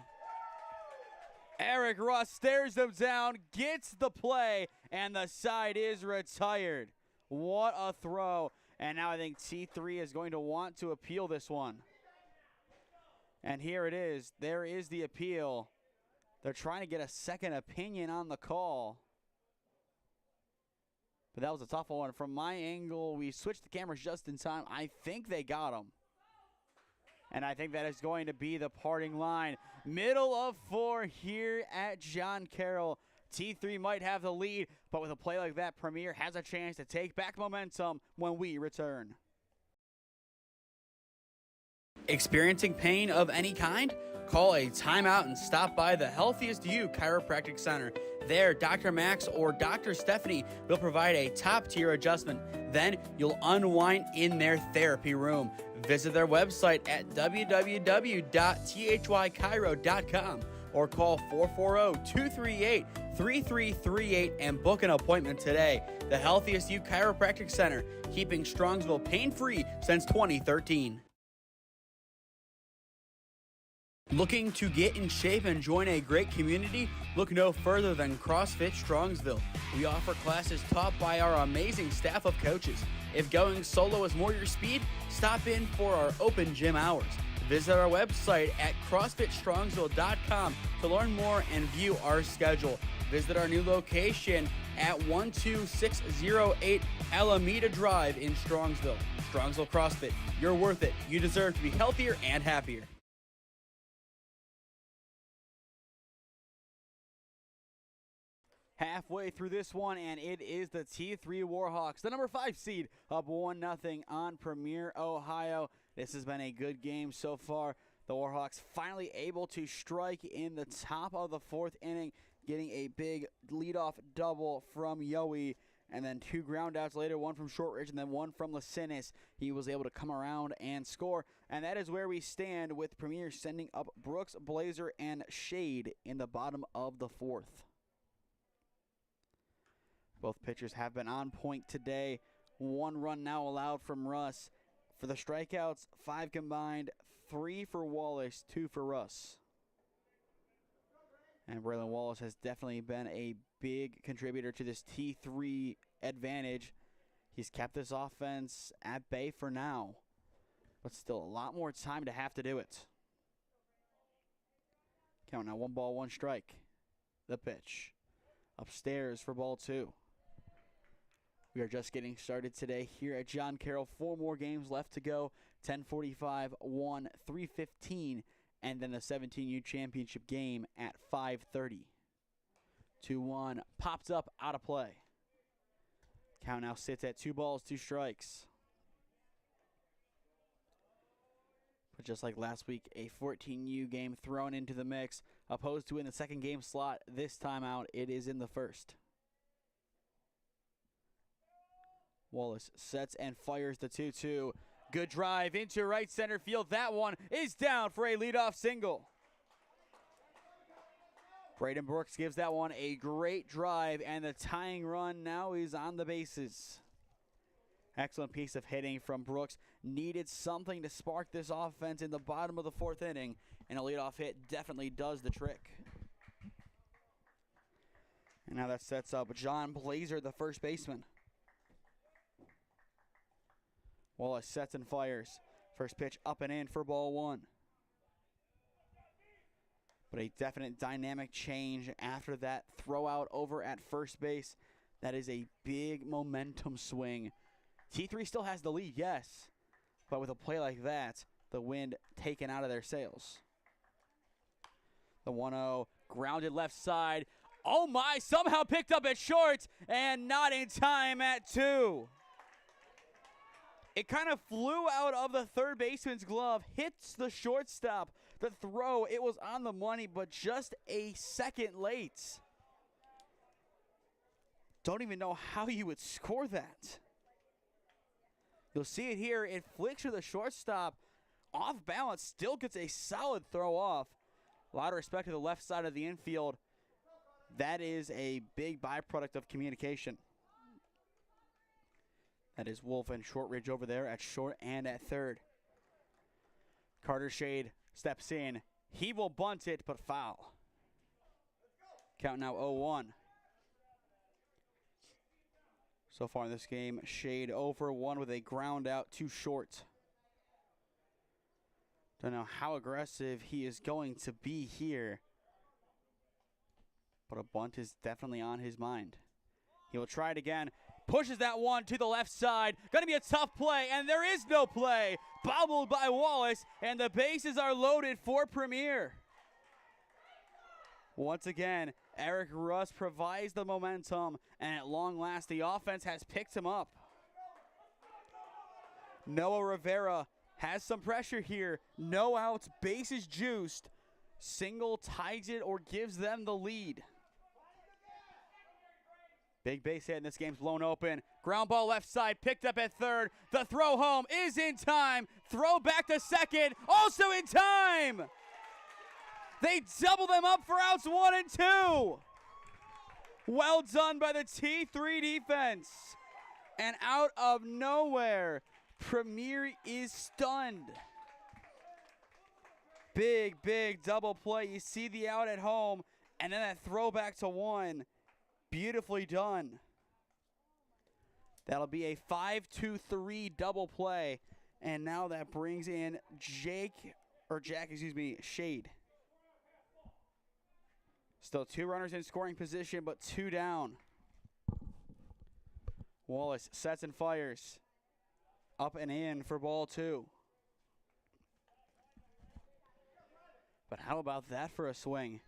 Eric Russ stares them down, gets the play, and the side is retired. What a throw. And now I think T3 is going to want to appeal this one. And here it is. There is the appeal. They're trying to get a second opinion on the call. But that was a tough one. From my angle, we switched the cameras just in time. I think they got him. And I think that is going to be the parting line. Middle of 4 here at John Carroll. T3 might have the lead, but with a play like that, Premier has a chance to take back momentum when we return. Experiencing pain of any kind? Call a timeout and stop by the Healthiest You Chiropractic Center. There, Dr. Max or Dr. Stephanie will provide a top-tier adjustment. Then you'll unwind in their therapy room. Visit their website at www.thychiro.com or call 440-238-3338 and book an appointment today. The Healthiest You Chiropractic Center, keeping Strongsville pain-free since 2013. Looking to get in shape and join a great community? Look no further than CrossFit Strongsville. We offer classes taught by our amazing staff of coaches. If going solo is more your speed, stop in for our open gym hours. Visit our website at CrossFitStrongsville.com to learn more and view our schedule. Visit our new location at 12608 Alameda Drive in Strongsville. Strongsville CrossFit, you're worth it. You deserve to be healthier and happier. Halfway through this one, and it is the T3 Warhawks, the number 5 seed, up 1-0 on Premier, Ohio. This has been a good game so far. The Warhawks finally able to strike in the top of the 4th inning, getting a big leadoff double from Yowie, and then 2 groundouts later, one from Shortridge and then one from Lasinis. He was able to come around and score, and that is where we stand with Premier sending up Brooks, Blazer, and Shade in the bottom of the 4th. Both pitchers have been on point today. 1 run now allowed from Russ. For the strikeouts, 5 combined, 3 for Wallace, 2 for Russ. And Braylon Wallace has definitely been a big contributor to this T3 advantage. He's kept this offense at bay for now, but still a lot more time to have to do it. Count now, 1 ball, 1 strike. The pitch. Upstairs for ball 2. We are just getting started today here at John Carroll. 4 more games left to go. 10:45, 1, 3:15, and then the 17U championship game at 5:30. 2-1, popped up, out of play. Count now sits at 2 balls, 2 strikes. But just like last week, a 14U game thrown into the mix, opposed to in the second game slot. This time out, it is in the first. Wallace sets and fires the 2-2. Good drive into right center field. That one is down for a leadoff single. Braden Brooks gives that one a great drive, and the tying run now is on the bases. Excellent piece of hitting from Brooks. Needed something to spark this offense in the bottom of the 4th inning, and a leadoff hit definitely does the trick. And now that sets up John Blazer, the first baseman. Wallace sets and fires. First pitch up and in for ball one. But a definite dynamic change after that throw out over at first base. That is a big momentum swing. T3 still has the lead, yes. But with a play like that, the wind taken out of their sails. The 1-0 grounded left side. Oh my, somehow picked up at short and not in time at 2. It kind of flew out of the third baseman's glove, hits the shortstop. The throw, it was on the money, but just a second late. Don't even know how you would score that. You'll see it here. It flicks to the shortstop. Off balance, still gets a solid throw off. A lot of respect to the left side of the infield. That is a big byproduct of communication. That is Wolf and Shortridge over there at short and at third. Carter Shade steps in. He will bunt it, but foul. Count now 0-1. So far in this game, Shade over 1 with a ground out too short. Don't know how aggressive he is going to be here, but a bunt is definitely on his mind. He will try it again. Pushes that one to the left side. Going to be a tough play, and there is no play. Bobbled by Wallace, and the bases are loaded for Premier. Once again, Eric Russ provides the momentum, and at long last, the offense has picked him up. Noah Rivera has some pressure here. No outs, bases juiced. Single ties it or gives them the lead. Big base hit, and this game's blown open. Ground ball left side, picked up at third. The throw home is in time. Throw back to second, also in time. They double them up for outs 1 and 2. Well done by the T3 defense. And out of nowhere, Premier is stunned. Big, big double play. You see the out at home, and then that throw back to 1. Beautifully done. That'll be a 5-2-3 double play. And now that brings in Jack, Shade. Still 2 runners in scoring position, but 2 down. Wallace sets and fires. Up and in for ball 2. But how about that for a swing?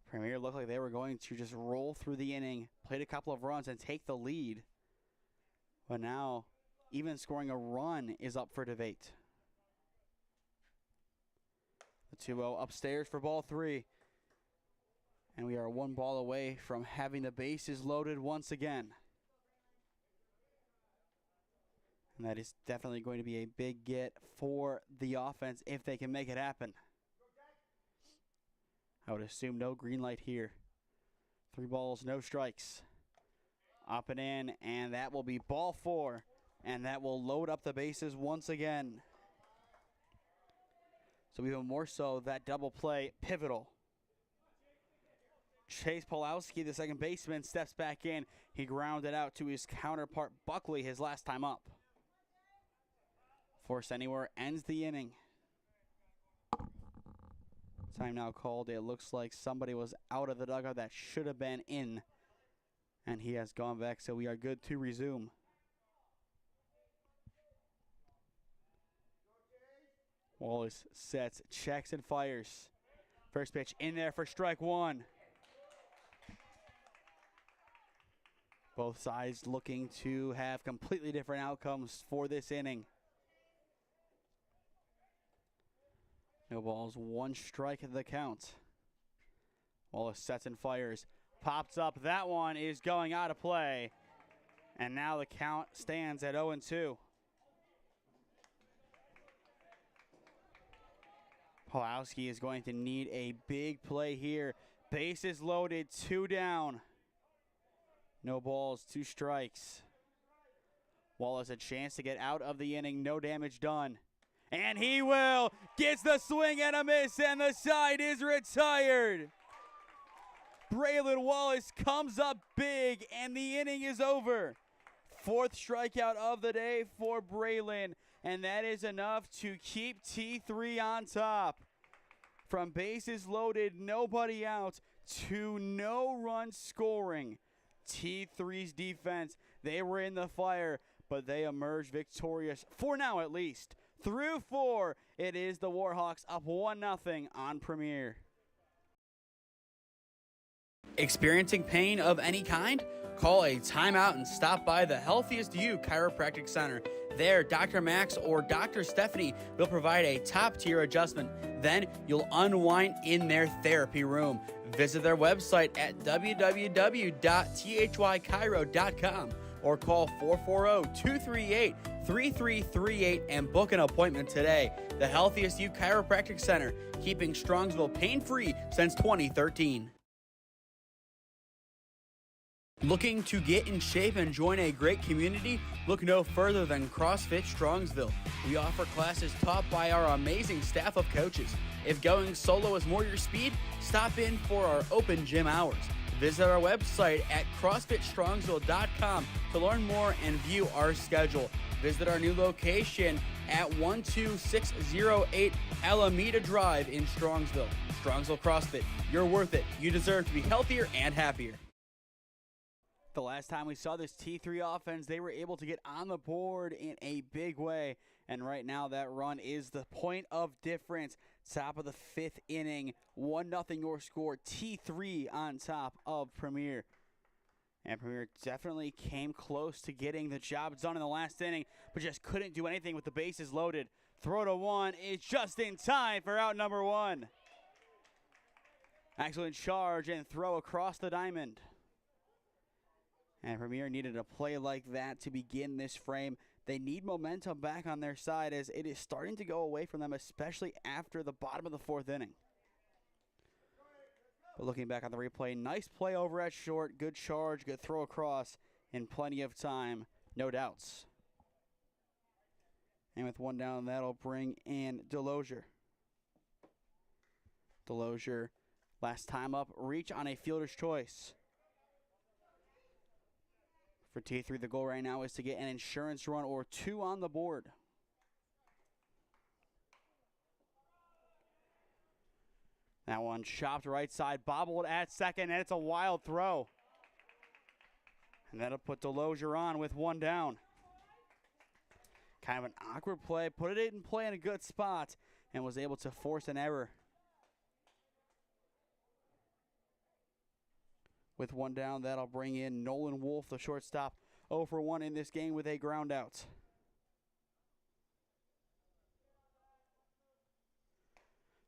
Premier looked like they were going to just roll through the inning, played a couple of runs, and take the lead. But now, even scoring a run is up for debate. The 2-0 upstairs for ball 3. And we are 1 ball away from having the bases loaded once again. And that is definitely going to be a big get for the offense if they can make it happen. I would assume no green light here. 3 balls, no strikes. Up and in, and that will be ball 4. And that will load up the bases once again. So even more so, that double play, pivotal. Chase Pulowski, the second baseman, steps back in. He grounded out to his counterpart, Buckley, his last time up. Force anywhere, ends the inning. Time now called. It looks like somebody was out of the dugout that should have been in. And he has gone back, so we are good to resume. Wallace sets, checks, and fires. First pitch in there for strike 1. Both sides looking to have completely different outcomes for this inning. No balls, 1 strike at the count. Wallace sets and fires. Pops up. That one is going out of play. And now the count stands at 0-2. Pulowski is going to need a big play here. Bases loaded, 2 down. No balls, 2 strikes. Wallace a chance to get out of the inning. No damage done. And he will. Gets the swing and a miss, and the side is retired. Braylon Wallace comes up big, and the inning is over. 4th strikeout of the day for Braylon, and that is enough to keep T3 on top. From bases loaded, nobody out, to no run scoring. T3's defense, they were in the fire, but they emerged victorious, for now at least. Through 4, it is the Warhawks up 1-0 on Premier. Experiencing pain of any kind? Call a timeout and stop by the Healthiest You Chiropractic Center. There, Dr. Max or Dr. Stephanie will provide a top-tier adjustment. Then you'll unwind in their therapy room. Visit their website at www.thychiro.com or call 440-238-3338 and book an appointment today. The Healthiest You Chiropractic Center, keeping Strongsville pain-free since 2013. Looking to get in shape and join a great community? Look no further than CrossFit Strongsville. We offer classes taught by our amazing staff of coaches. If going solo is more your speed, stop in for our open gym hours. Visit our website at CrossFitStrongsville.com to learn more and view our schedule. Visit our new location at 12608 Alameda Drive in Strongsville. Strongsville CrossFit, you're worth it. You deserve to be healthier and happier. The last time we saw this T3 offense, they were able to get on the board in a big way. And right now that run is the point of difference. Top of the 5th inning, 1-0 your score. T3 on top of Premier. And Premier definitely came close to getting the job done in the last inning, but just couldn't do anything with the bases loaded. Throw to 1 is just in time for out number 1. Excellent charge and throw across the diamond. And Premier needed a play like that to begin this frame. They need momentum back on their side as it is starting to go away from them, especially after the bottom of the 4th inning. But looking back on the replay, nice play over at short, good charge, good throw across in plenty of time, no doubts. And with 1 down, that'll bring in Delosier. Delosier, last time up, reach on a fielder's choice. For T3, the goal right now is to get an insurance run or 2 on the board. That one chopped right side, bobbled at second, and it's a wild throw. And that'll put Delosier on with 1 down. Kind of an awkward play, put it in play in a good spot, and was able to force an error. With 1 down, that'll bring in Nolan Wolf, the shortstop, 0 for 1 in this game with a ground out.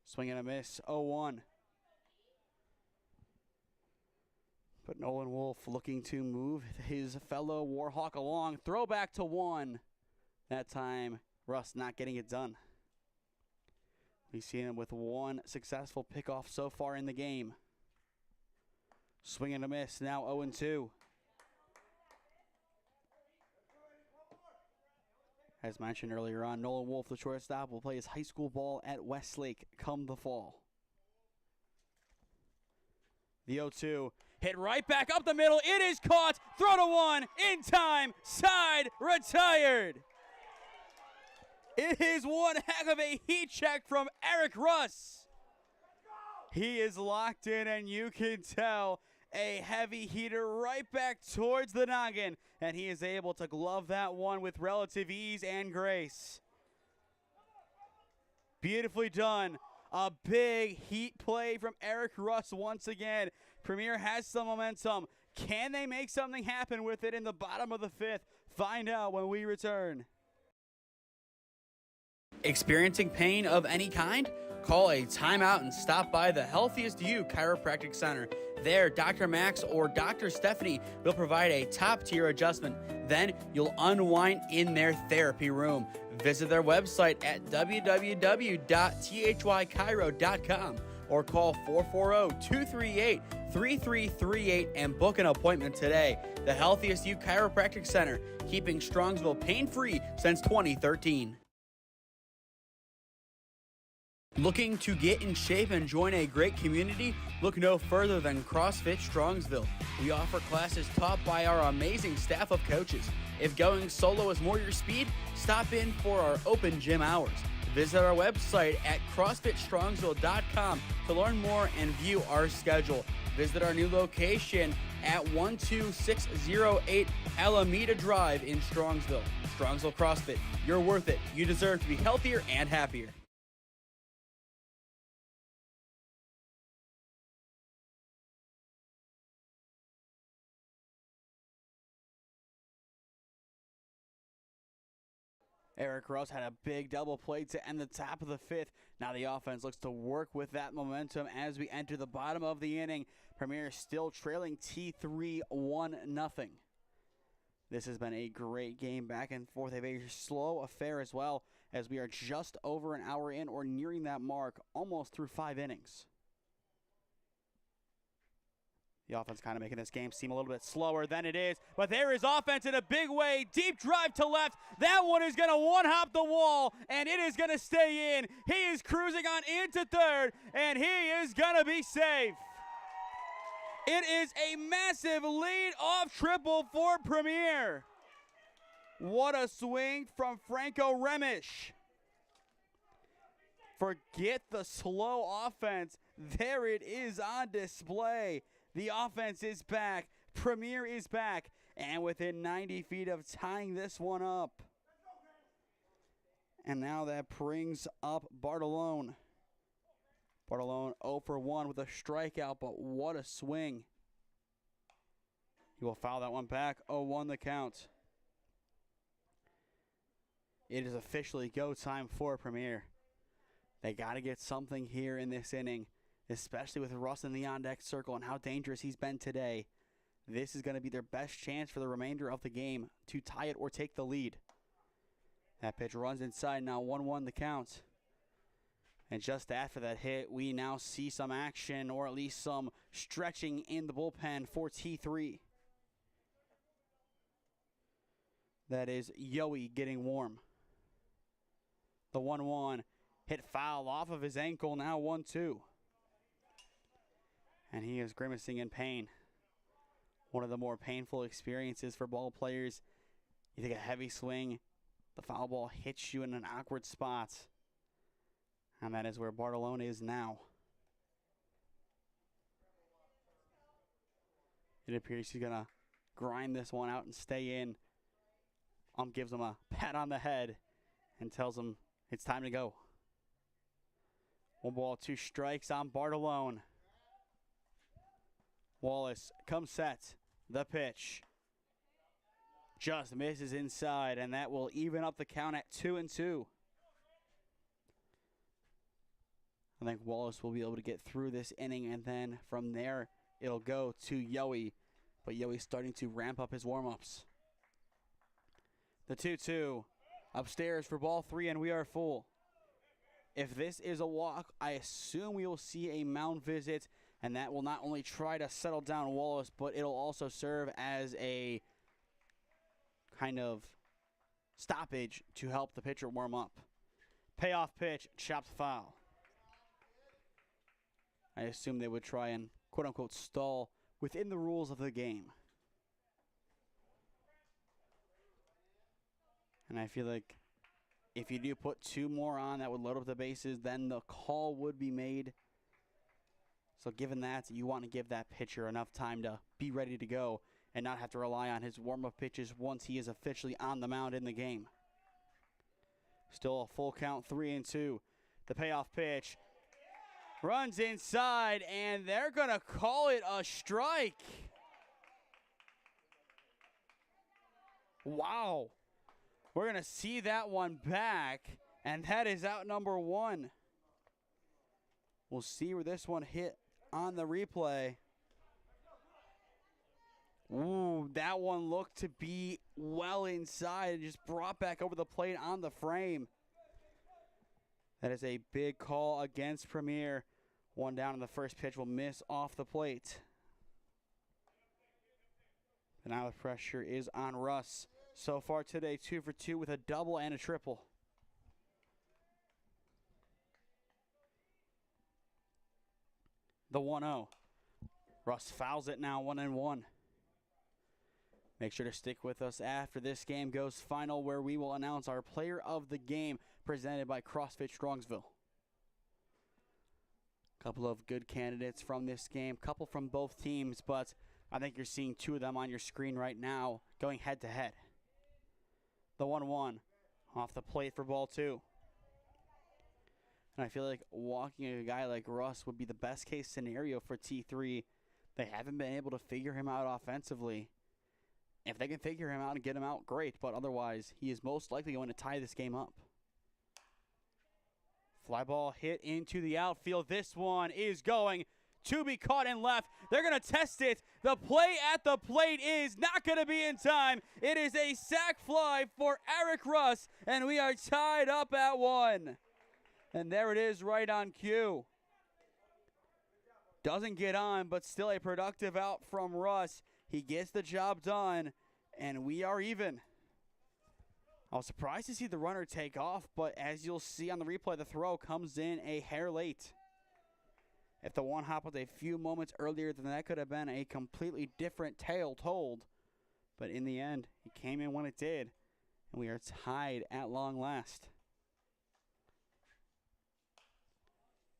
Swing and a miss, 0-1. But Nolan Wolf looking to move his fellow Warhawk along. Throw back to 1. That time, Russ not getting it done. We've seen him with 1 successful pickoff so far in the game. Swing and a miss, now 0-2. As mentioned earlier on, Nolan Wolf, the shortstop, will play his high school ball at Westlake come the fall. The 0-2, hit right back up the middle. It is caught. Throw to 1, in time, side, retired. It is one heck of a heat check from Eric Russ. He is locked in, and you can tell a heavy heater right back towards the noggin, and he is able to glove that one with relative ease and grace. Beautifully done. A big heat play from Eric Russ once again. Premier has some momentum. Can they make something happen with it in the bottom of the 5th? Find out when we return. Experiencing pain of any kind? Call a timeout and stop by the Healthiest You Chiropractic Center. There, Dr. Max or Dr. Stephanie will provide a top-tier adjustment. Then you'll unwind in their therapy room. Visit their website at www.thychiro.com or call 440-238-3338 and book an appointment today. The Healthiest You Chiropractic Center, keeping Strongsville pain-free since 2013. Looking to get in shape and join a great community? Look no further than CrossFit Strongsville. We offer classes taught by our amazing staff of coaches. If going solo is more your speed, stop in for our open gym hours. Visit our website at CrossFitStrongsville.com to learn more and view our schedule. Visit our new location at 12608 Alameda Drive in Strongsville. Strongsville CrossFit, you're worth it. You deserve to be healthier and happier. Eric Ross had a big double play to end the top of the fifth. Now the offense looks to work with that momentum as we enter the bottom of the inning. Premier still trailing T3 1-0. This has been a great game back and forth, a very slow affair as well, as we are just over an hour in or nearing that mark, almost through 5 innings. The offense kind of making this game seem a little bit slower than it is, but there is offense in a big way. Deep drive to left. That one is going to one-hop the wall, and it is going to stay in. He is cruising on into third, and he is going to be safe. It is a massive lead-off triple for Premier. What a swing from Franco Remish. Forget the slow offense. There it is on display. The offense is back. Premier is back. And within 90 feet of tying this one up. And now that brings up Bartolone. Bartolone 0 for 1 with a strikeout, but what a swing. He will foul that one back. 0-1 the count. It is officially go time for Premier. They got to get something here in this inning, especially with Russ in the on-deck circle and how dangerous he's been today. This is going to be their best chance for the remainder of the game to tie it or take the lead. That pitch runs inside, now 1-1 the count. And just after that hit, we now see some action, or at least some stretching in the bullpen for T3. That is Yowie getting warm. The 1-1 hit foul off of his ankle, now 1-2. And he is grimacing in pain. One of the more painful experiences for ball players. You take a heavy swing, the foul ball hits you in an awkward spot. And that is where Bartolone is now. It appears he's going to grind this one out and stay in. Gives him a pat on the head and tells him it's time to go. 1 ball, 2 strikes on Bartolone. Wallace comes set. The pitch just misses inside, and that will even up the count at 2-2. I think Wallace will be able to get through this inning, and then from there it'll go to Yowie. But Yowie's starting to ramp up his warm-ups. The 2-2 upstairs for ball 3, and we are full. If this is a walk, I assume we will see a mound visit, and that will not only try to settle down Wallace, but it'll also serve as a kind of stoppage to help the pitcher warm up. Payoff pitch, chopped foul. I assume they would try and quote-unquote stall within the rules of the game. And I feel like if you do put 2 more on, that would load up the bases, then the call would be made. So given that, you want to give that pitcher enough time to be ready to go and not have to rely on his warm-up pitches once he is officially on the mound in the game. Still a full count, 3-2. The payoff pitch runs inside, and they're going to call it a strike. Wow. We're going to see that one back, and that is out number 1. We'll see where this one hit on the replay. Ooh, that one looked to be well inside and just brought back over the plate on the frame. That is a big call against Premier. 1 down, and the first pitch will miss off the plate. And now the pressure is on Russ. So far today, 2 for 2 with a double and a triple. The 1-0. Russ fouls it now, 1-1. Make sure to stick with us after this game goes final, where we will announce our player of the game presented by CrossFit Strongsville. Couple of good candidates from this game, couple from both teams, but I think you're seeing two of them on your screen right now going head to head. The 1-1 off the plate for ball 2. And I feel like walking a guy like Russ would be the best case scenario for T3. They haven't been able to figure him out offensively. If they can figure him out and get him out, great, but otherwise he is most likely going to tie this game up. Fly ball hit into the outfield. This one is going to be caught in left. They're going to test it. The play at the plate is not going to be in time. It is a sac fly for Eric Russ, and we are tied up at 1. And there it is right on cue. Doesn't get on, but still a productive out from Russ. He gets the job done, and we are even. I was surprised to see the runner take off, but as you'll see on the replay, the throw comes in a hair late. If the one hop was a few moments earlier, then that could have been a completely different tale told. But in the end, it came in when it did, and we are tied at long last.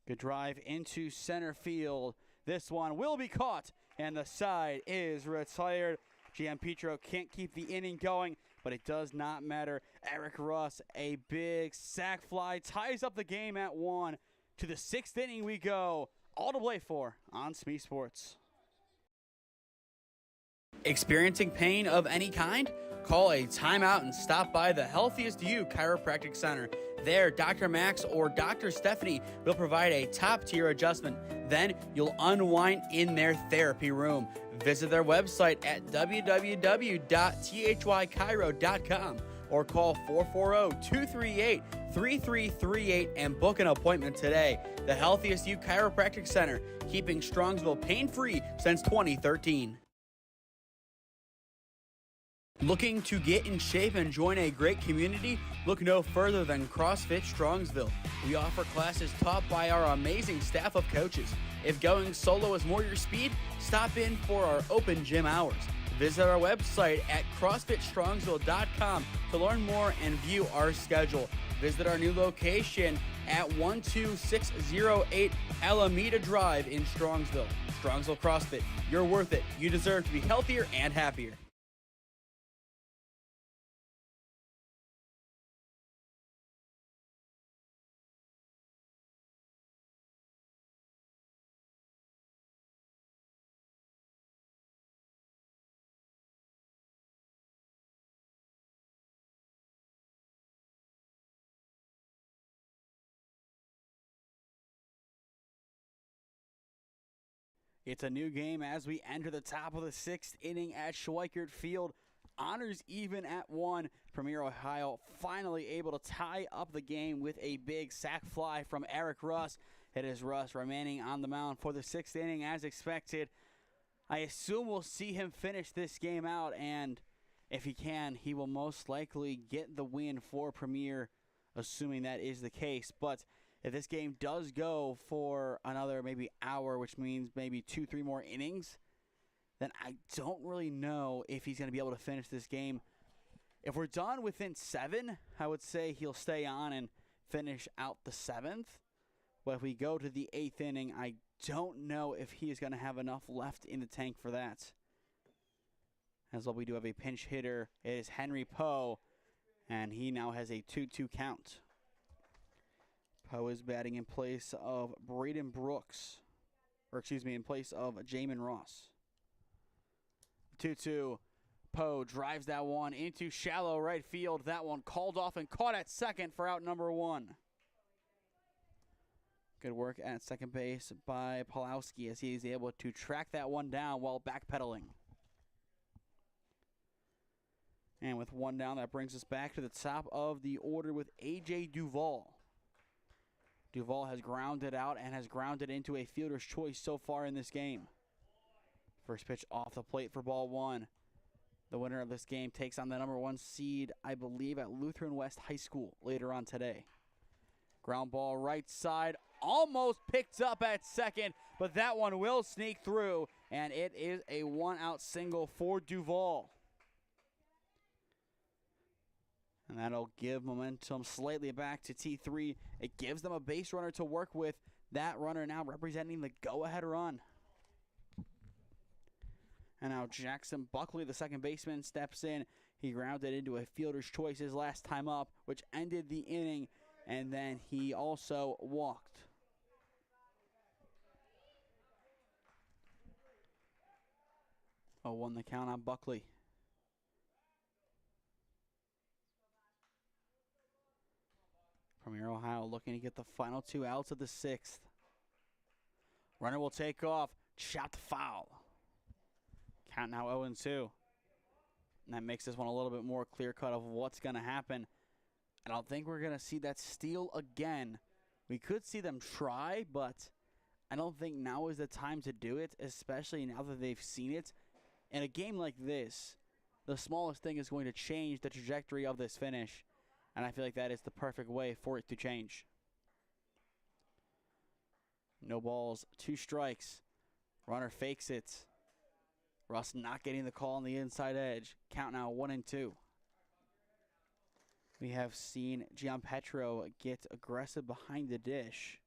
Good drive into center field. This one will be caught, and the side is retired. Gianpietro can't keep the inning going, but it does not matter. Eric Russ, a big sac fly, ties up the game at 1. To the 6th inning we go. All to play for on SmeeSports. Experiencing pain of any kind? Call a timeout and stop by the Healthiest You Chiropractic Center. There, Dr. Max or Dr. Stephanie will provide a top-tier adjustment. Then you'll unwind in their therapy room. Visit their website at www.thychiro.com or call 440-238-3338 and book an appointment today. The Healthiest You Chiropractic Center, keeping Strongsville pain-free since 2013. Looking to get in shape and join a great community? Look no further than CrossFit Strongsville. We offer classes taught by our amazing staff of coaches. If going solo is more your speed, stop in for our open gym hours. Visit our website at CrossFitStrongsville.com to learn more and view our schedule. Visit our new location at 12608 Alameda Drive in Strongsville. Strongsville CrossFit, you're worth it. You deserve to be healthier and happier. It's a new game as we enter the top of the 6th inning at Schweickert Field. Honors even at 1. Premier Ohio finally able to tie up the game with a big sac fly from Eric Russ. It is Russ remaining on the mound for the 6th inning as expected. I assume we'll see him finish this game out, and if he can, he will most likely get the win for Premier, assuming that is the case. But if this game does go for another maybe hour, which means maybe 2-3 more innings, then I don't really know if he's going to be able to finish this game. If we're done within 7, I would say he'll stay on and finish out the 7th. But if we go to the 8th inning, I don't know if he is going to have enough left in the tank for that. As well, we do have a pinch hitter. It is Henry Poe, and he now has a 2-2 count. Poe is batting in place of Braden Brooks, in place of Jamin Ross. 2-2. Poe drives that one into shallow right field. That one called off and caught at second for out number 1. Good work at second base by Pawlowski as he is able to track that one down while backpedaling. And with one down, that brings us back to the top of the order with A.J. Duvall. Duvall has grounded out and has grounded into a fielder's choice so far in this game. First pitch off the plate for ball 1. The winner of this game takes on the number 1 seed, I believe, at Lutheran West High School later on today. Ground ball right side, almost picked up at second, but that one will sneak through, and it is a 1-out single for Duval. And that'll give momentum slightly back to T3. It gives them a base runner to work with. That runner now representing the go-ahead run. And now Jackson Buckley, the second baseman, steps in. He grounded into a fielder's choice his last time up, which ended the inning, and then he also walked. Won the count on Buckley. Premier Ohio looking to get the final 2 outs of the 6th. Runner will take off. Chopped foul. Count now 0-2. And that makes this one a little bit more clear-cut of what's going to happen. I don't think we're going to see that steal again. We could see them try, but I don't think now is the time to do it, especially now that they've seen it. In a game like this, the smallest thing is going to change the trajectory of this finish. And I feel like that is the perfect way for it to change. No balls, 2 strikes. Runner fakes it. Russ not getting the call on the inside edge. Count now 1-2. We have seen Gianpetro get aggressive behind the dish.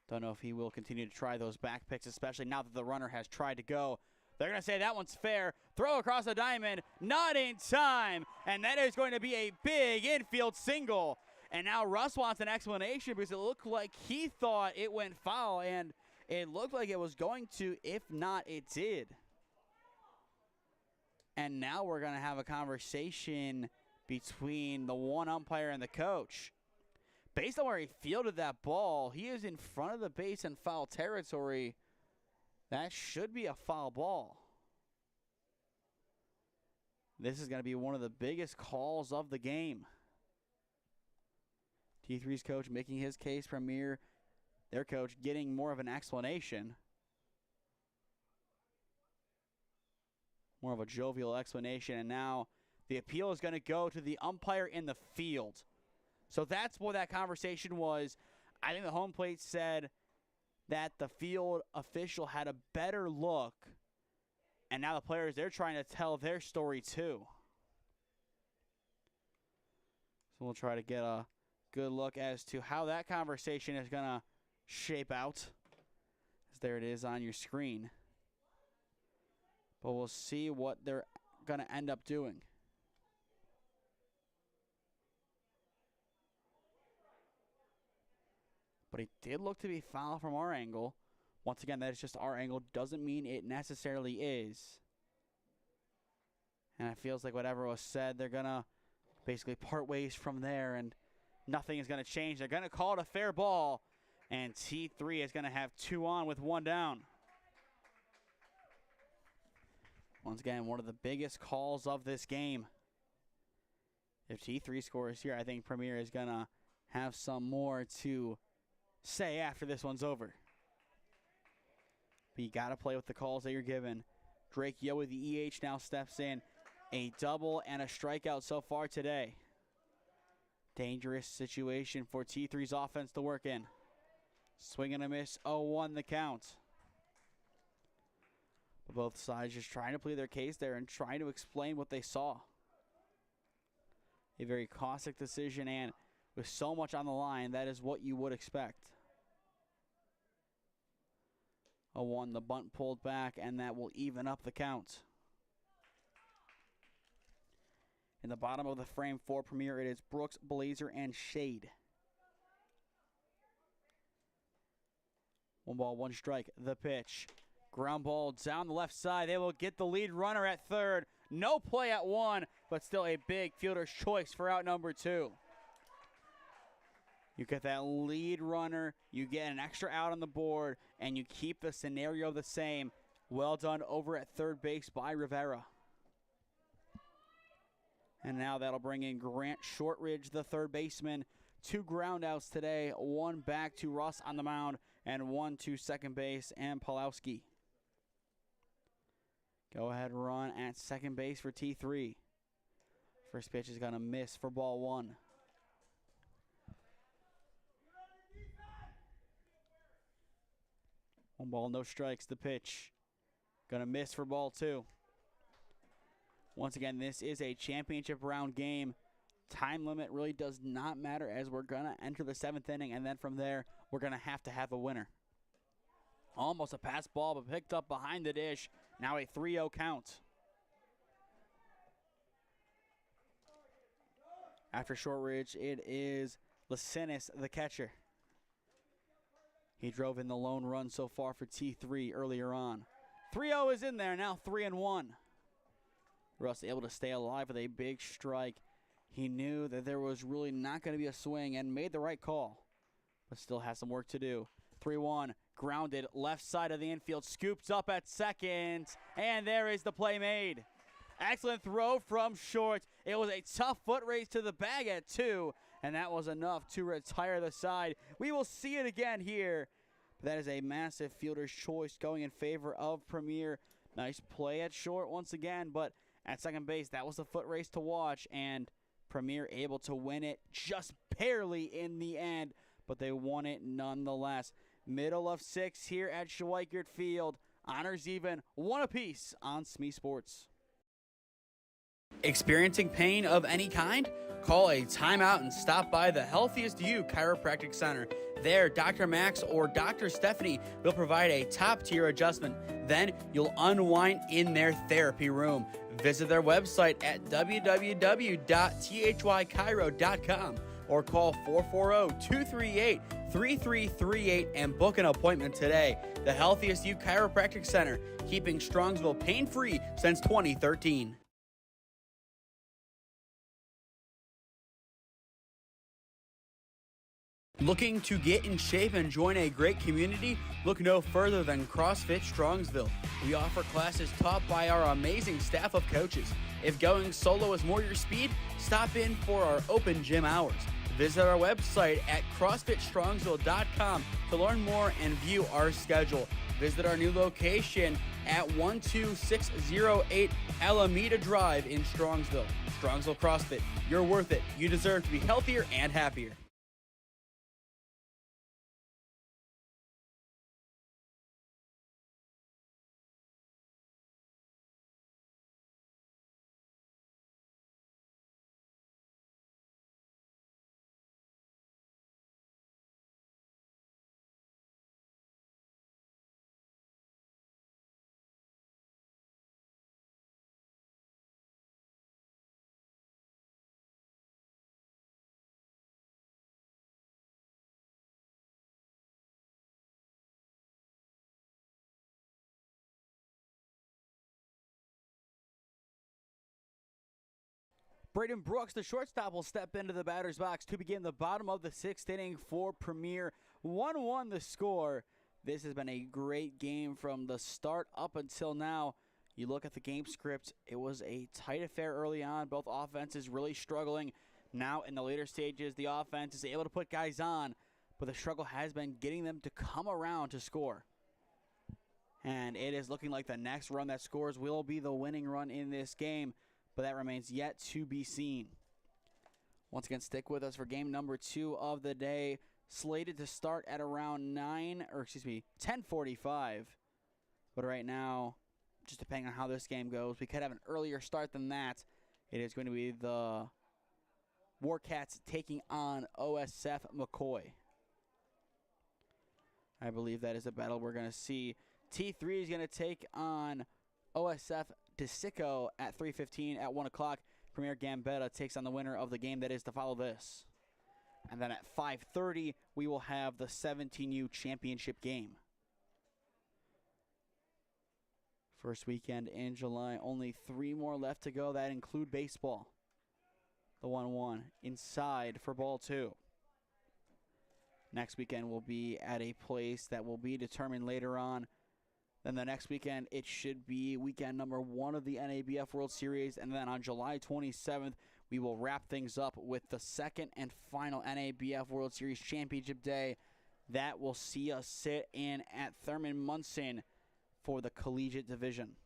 Don't know if he will continue to try those back picks, especially now that the runner has tried to go. They're going to say that one's fair. Throw across the diamond, not in time. And that is going to be a big infield single. And now Russ wants an explanation because it looked like he thought it went foul, and it looked like it was going to. If not, it did. And now we're going to have a conversation between the one umpire and the coach. Based on where he fielded that ball, he is in front of the base in foul territory. That should be a foul ball. This is going to be one of the biggest calls of the game. T3's coach making his case. Premier, their coach, getting more of an explanation. More of a jovial explanation. And now the appeal is going to go to the umpire in the field. So that's what that conversation was. I think the home plate said that the field official had a better look, and now the players, they're trying to tell their story too. So we'll try to get a good look as to how that conversation is going to shape out. As there it is on your screen. But we'll see what they're going to end up doing. But it did look to be foul from our angle. Once again, that is just our angle. Doesn't mean it necessarily is. And it feels like whatever was said, they're going to basically part ways from there, and nothing is going to change. They're going to call it a fair ball, and T3 is going to have 2 on with 1 down. Once again, one of the biggest calls of this game. If T3 scores here, I think Premier is going to have some more to say after this one's over. But you got to play with the calls that you're given. Drake Yo with the EH now steps in. A double and a strikeout so far today. Dangerous situation for T3's offense to work in. Swing and a miss, 0-1 the count. But both sides just trying to plead their case there and trying to explain what they saw. A very caustic decision, and with so much on the line, that is what you would expect. 0-1, the bunt pulled back, and that will even up the count. In the bottom of the frame for Premier, it is Brooks, Blazer, and Shade. 1 ball, 1 strike, the pitch. Ground ball down the left side. They will get the lead runner at third. No play at 1, but still a big fielder's choice for out number 2. You get that lead runner, you get an extra out on the board, and you keep the scenario the same. Well done over at third base by Rivera. And now that'll bring in Grant Shortridge, the third baseman. 2 ground outs today, 1 back to Russ on the mound, and 1 to second base and Pulowski. Go ahead run at second base for T3. First pitch is going to miss for ball 1. 1 ball, no strikes. The pitch. Going to miss for ball 2. Once again, this is a championship round game. Time limit really does not matter as we're going to enter the 7th inning, and then from there, we're going to have a winner. Almost a pass ball, but picked up behind the dish. Now a 3-0 count. After Shortridge, it is Lasinis, the catcher. He drove in the lone run so far for T3 earlier on. 3-0 is in there, now 3-1. Russ able to stay alive with a big strike. He knew that there was really not going to be a swing and made the right call, but still has some work to do. 3-1, grounded left side of the infield, scoops up at second, and there is the play made. Excellent throw from short. It was a tough foot race to the bag at 2, and that was enough to retire the side. We will see it again here. But that is a massive fielder's choice going in favor of Premier. Nice play at short once again, but at second base, that was the foot race to watch, and Premier able to win it just barely in the end, but they won it nonetheless. Middle of 6 here at Schweickert Field. Honors even, 1 apiece on SmeeSports. Experiencing pain of any kind? Call a timeout and stop by the Healthiest You Chiropractic Center. There, Dr. Max or Dr. Stephanie will provide a top-tier adjustment. Then you'll unwind in their therapy room. Visit their website at www.thychiro.com or call 440-238-3338 and book an appointment today. The Healthiest You Chiropractic Center, keeping Strongsville pain-free since 2013. Looking to get in shape and join a great community? Look no further than CrossFit Strongsville. We offer classes taught by our amazing staff of coaches. If going solo is more your speed, stop in for our open gym hours. Visit our website at CrossFitStrongsville.com to learn more and view our schedule. Visit our new location at 12608 Alameda Drive in Strongsville. Strongsville CrossFit, you're worth it. You deserve to be healthier and happier. Braden Brooks, the shortstop, will step into the batter's box to begin the bottom of the 6th inning for Premier. 1-1 the score. This has been a great game from the start up until now. You look at the game script, it was a tight affair early on. Both offenses really struggling. Now in the later stages, the offense is able to put guys on, but the struggle has been getting them to come around to score. And it is looking like the next run that scores will be the winning run in this game, but that remains yet to be seen. Once again, stick with us for game number 2 of the day, slated to start at around 10:45. But right now, just depending on how this game goes, we could have an earlier start than that. It is going to be the Warcats taking on OSF McCoy. I believe that is a battle we're going to see. T3 is going to take on OSF DeSico at 3:15 at 1 o'clock. Premier Gambetta takes on the winner of the game that is to follow this. And then at 5:30, we will have the 17U championship game. First weekend in July, only 3 more left to go. That include baseball. The 1-1 inside for ball 2. Next weekend will be at a place that will be determined later on. Then the next weekend, it should be weekend number 1 of the NABF World Series. And then on July 27th, we will wrap things up with the second and final NABF World Series Championship Day. That will see us sit in at Thurman Munson for the collegiate division.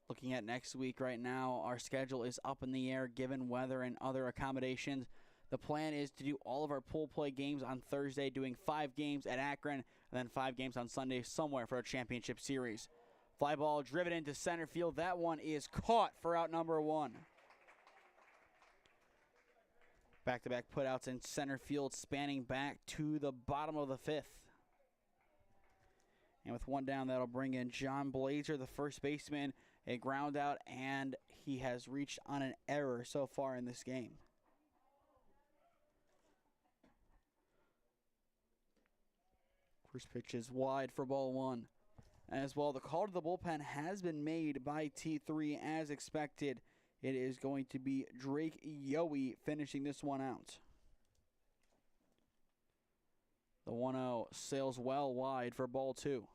Looking at next week right now, our schedule is up in the air given weather and other accommodations. The plan is to do all of our pool play games on Thursday, doing 5 games at Akron, and then 5 games on Sunday somewhere for a championship series. Fly ball driven into center field. That one is caught for out number 1. Back-to-back putouts in center field, spanning back to the bottom of the 5th. And with 1 down, that'll bring in John Blazer, the first baseman, a ground out, and he has reached on an error so far in this game. First pitch is wide for ball 1. As well, the call to the bullpen has been made by T3 as expected. It is going to be Drake Yowie finishing this one out. The 1-0 sails well wide for ball 2.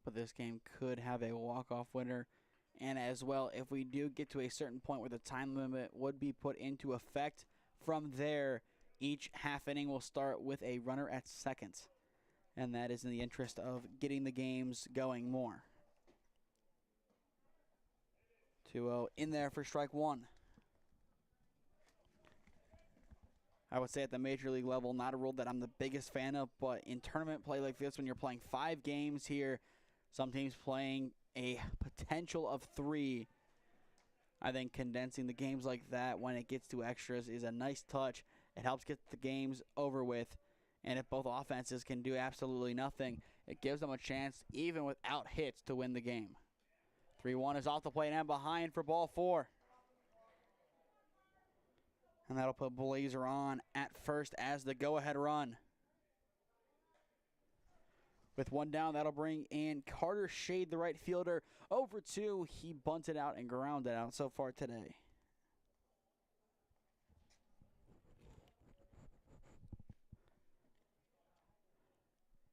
But this game could have a walk-off winner. And as well, if we do get to a certain point where the time limit would be put into effect, from there, each half inning will start with a runner at second. And that is in the interest of getting the games going more. 2-0 in there for strike 1. I would say at the major league level, not a rule that I'm the biggest fan of, but in tournament play like this, when you're playing 5 games here, some teams playing a potential of 3, I think condensing the games like that when it gets to extras is a nice touch. It helps get the games over with, and if both offenses can do absolutely nothing, it gives them a chance, even without hits, to win the game. 3-1 is off the plate and behind for ball 4. And that'll put Blazer on at first as the go-ahead run. With 1 down, that'll bring in Carter Shade, the right fielder. Over 2, he bunted out and grounded out so far today.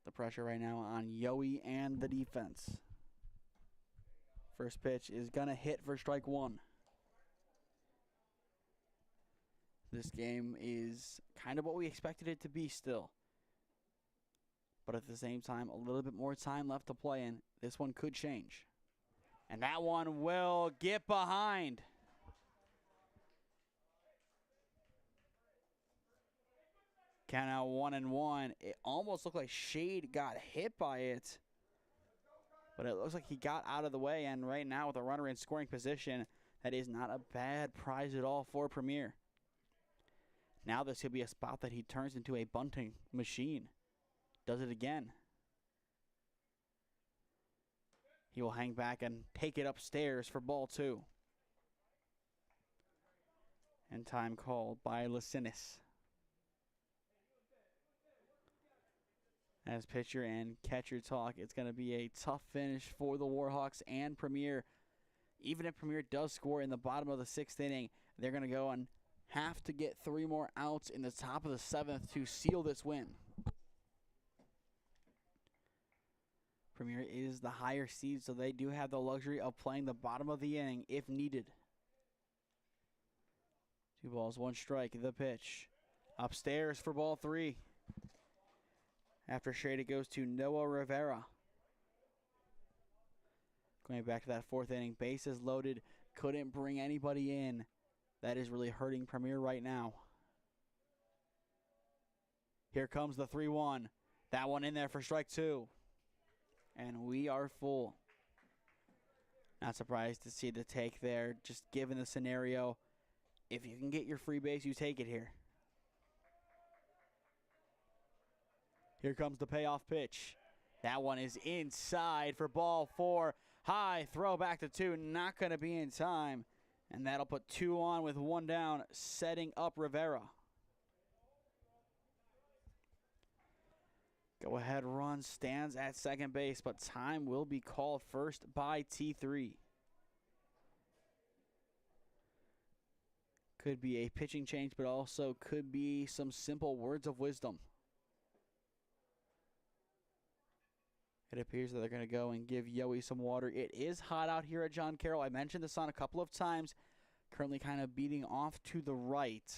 The pressure right now on Yowie and the defense. First pitch is going to hit for strike 1. This game is kind of what we expected it to be still. But at the same time, a little bit more time left to play in. This one could change. And that one will get behind. Count out 1-1. It almost looked like Shade got hit by it. But it looks like he got out of the way. And right now with a runner in scoring position, that is not a bad prize at all for Premier. Now this could be a spot that he turns into a bunting machine. Does it again. He will hang back and take it upstairs for ball 2. And time called by Lasinis. As pitcher and catcher talk, it's going to be a tough finish for the Warhawks and Premier. Even if Premier does score in the bottom of the 6th inning, they're going to go and have to get 3 more outs in the top of the 7th to seal this win. Premier is the higher seed, so they do have the luxury of playing the bottom of the inning if needed. 2 balls, 1 strike, the pitch. Upstairs for ball 3. After Shade, it goes to Noah Rivera. Going back to that 4th inning, bases loaded, couldn't bring anybody in. That is really hurting Premier right now. Here comes the 3-1. That one in there for strike 2. And we are full. Not surprised to see the take there, just given the scenario. If you can get your free base, you take it here. Here comes the payoff pitch. That one is inside for ball 4. High throw back to 2. Not going to be in time. And that'll put 2 on with 1 down, setting up Rivera. Go ahead run stands at second base, but time will be called first by T3. Could be a pitching change, but also could be some simple words of wisdom. It appears that they're going to go and give Yowie some water. It is hot out here at John Carroll. I mentioned the sun a couple of times. Currently kind of beating off to the right.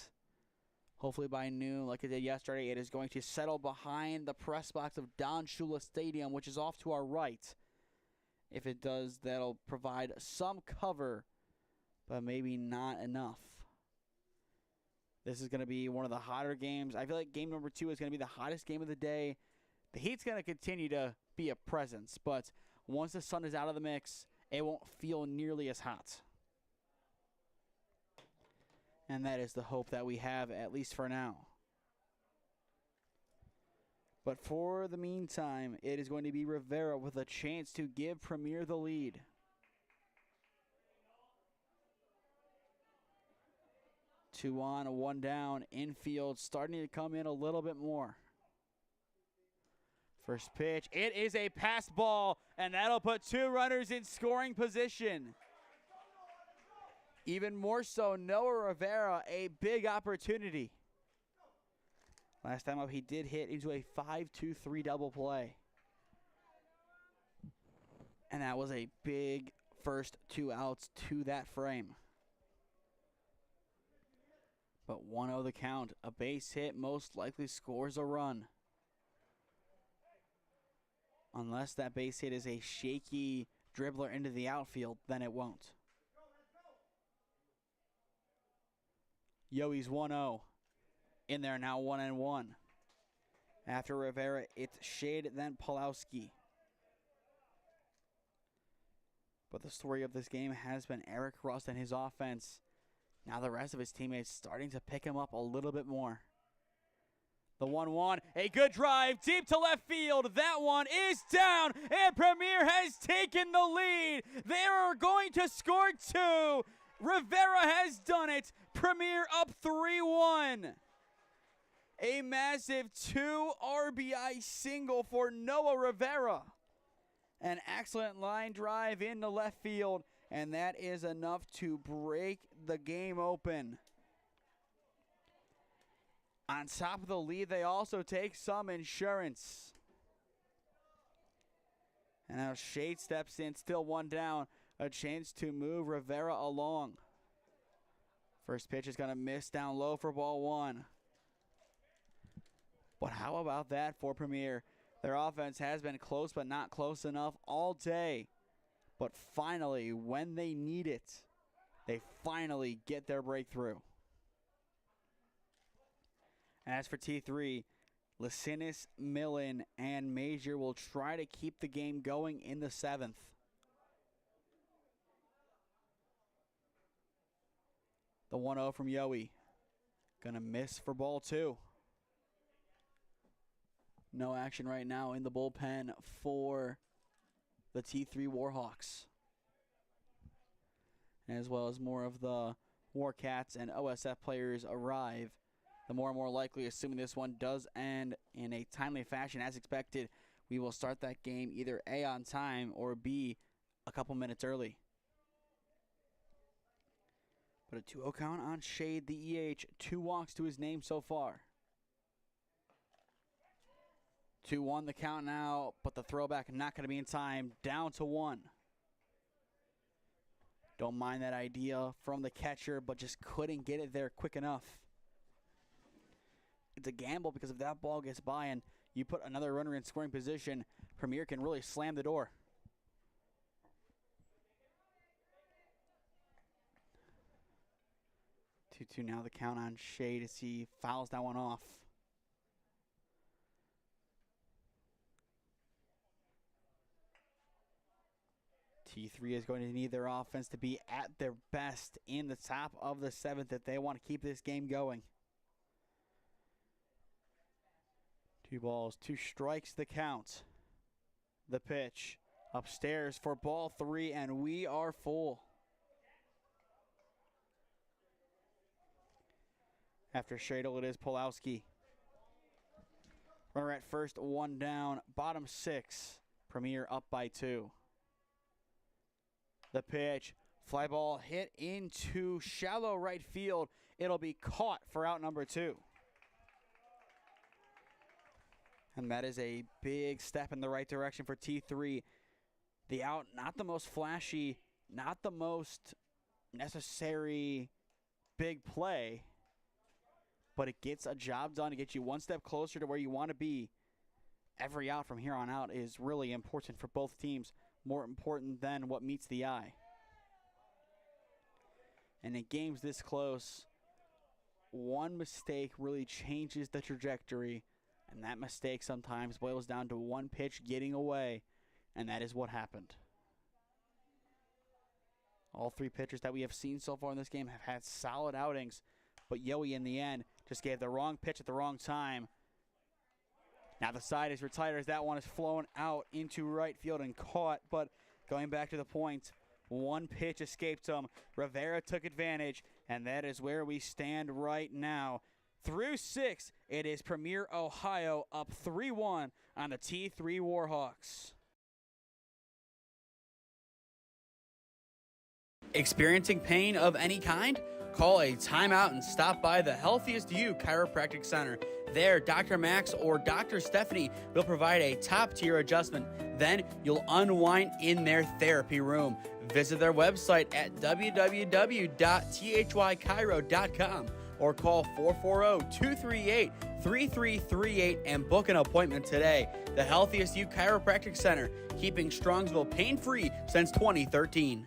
Hopefully by noon, like it did yesterday, it is going to settle behind the press box of Don Shula Stadium, which is off to our right. If it does, that'll provide some cover but maybe not enough. This is going to be one of the hotter games. I feel like game number 2 is going to be the hottest game of the day. The heat's going to continue to be a presence, but once the sun is out of the mix, it won't feel nearly as hot. And that is the hope that we have, at least for now. But for the meantime, it is going to be Rivera with a chance to give Premier the lead. Two on, one down, infield, starting to come in a little bit more. First pitch, it is a pass ball, and that'll put 2 runners in scoring position. Even more so, Noah Rivera, a big opportunity. Last time up, he did hit into a 5-2-3 double play. And that was a big first 2 outs to that frame. But 1-0 the count. A base hit most likely scores a run. Unless that base hit is a shaky dribbler into the outfield, then it won't. Yoey's 1-0. In there now, 1-1. After Rivera, it's Shade, then Pulowski. But the story of this game has been Eric Rust and his offense. Now the rest of his teammates starting to pick him up a little bit more. The 1-1, a good drive deep to left field. That one is down, and Premier has taken the lead. They are going to score 2. Rivera has done it. Premier up 3-1. A massive 2 RBI single for Noah Rivera. An excellent line drive into left field, and that is enough to break the game open. On top of the lead, they also take some insurance. And now Shade steps in, still 1 down. A chance to move Rivera along. First pitch is going to miss down low for ball 1. But how about that for Premier? Their offense has been close, but not close enough all day. But finally, when they need it, they finally get their breakthrough. As for T3, Lasinis, Millen, and Major will try to keep the game going in the 7th. The 1-0 from Yoey. Gonna miss for ball 2. No action right now in the bullpen for the T3 Warhawks. As well as more of the Warcats and OSF players arrive, the more and more likely, assuming this one does end in a timely fashion as expected, we will start that game either A, on time, or B, a couple minutes early. But a 2-0 count on Shade, the EH. 2 walks to his name so far. 2-1 the count now, but the throwback not going to be in time. Down to 1. Don't mind that idea from the catcher, but just couldn't get it there quick enough. It's a gamble because if that ball gets by and you put another runner in scoring position, Premier can really slam the door. 2-2 now the count on Shade as he fouls that one off. T3 is going to need their offense to be at their best in the top of the 7th if they want to keep this game going. 2 balls, 2 strikes the count. The pitch upstairs for ball 3, and we are full. After Shadle, it is Pulowski. Runner at first, 1 down, bottom 6. Premier up by 2. The pitch, fly ball hit into shallow right field. It'll be caught for out number 2. And that is a big step in the right direction for T3. The out, not the most flashy, not the most necessary big play, but it gets a job done to get you one step closer to where you want to be. Every out from here on out is really important for both teams, more important than what meets the eye. And in games this close, one mistake really changes the trajectory, and that mistake sometimes boils down to one pitch getting away, and that is what happened. All three pitchers that we have seen so far in this game have had solid outings, but Yowie in the end just gave the wrong pitch at the wrong time. Now the side is retired as that one is flown out into right field and caught, but going back to the point, one pitch escaped him. Rivera took advantage, and that is where we stand right now. Through 6, it is Premier Ohio up 3-1 on the T3 Warhawks. Experiencing pain of any kind? Call a timeout and stop by the Healthiest You Chiropractic Center. There, Dr. Max or Dr. Stephanie will provide a top-tier adjustment. Then you'll unwind in their therapy room. Visit their website at www.thychiro.com or call 440-238-3338 and book an appointment today. The Healthiest You Chiropractic Center, keeping Strongsville pain-free since 2013.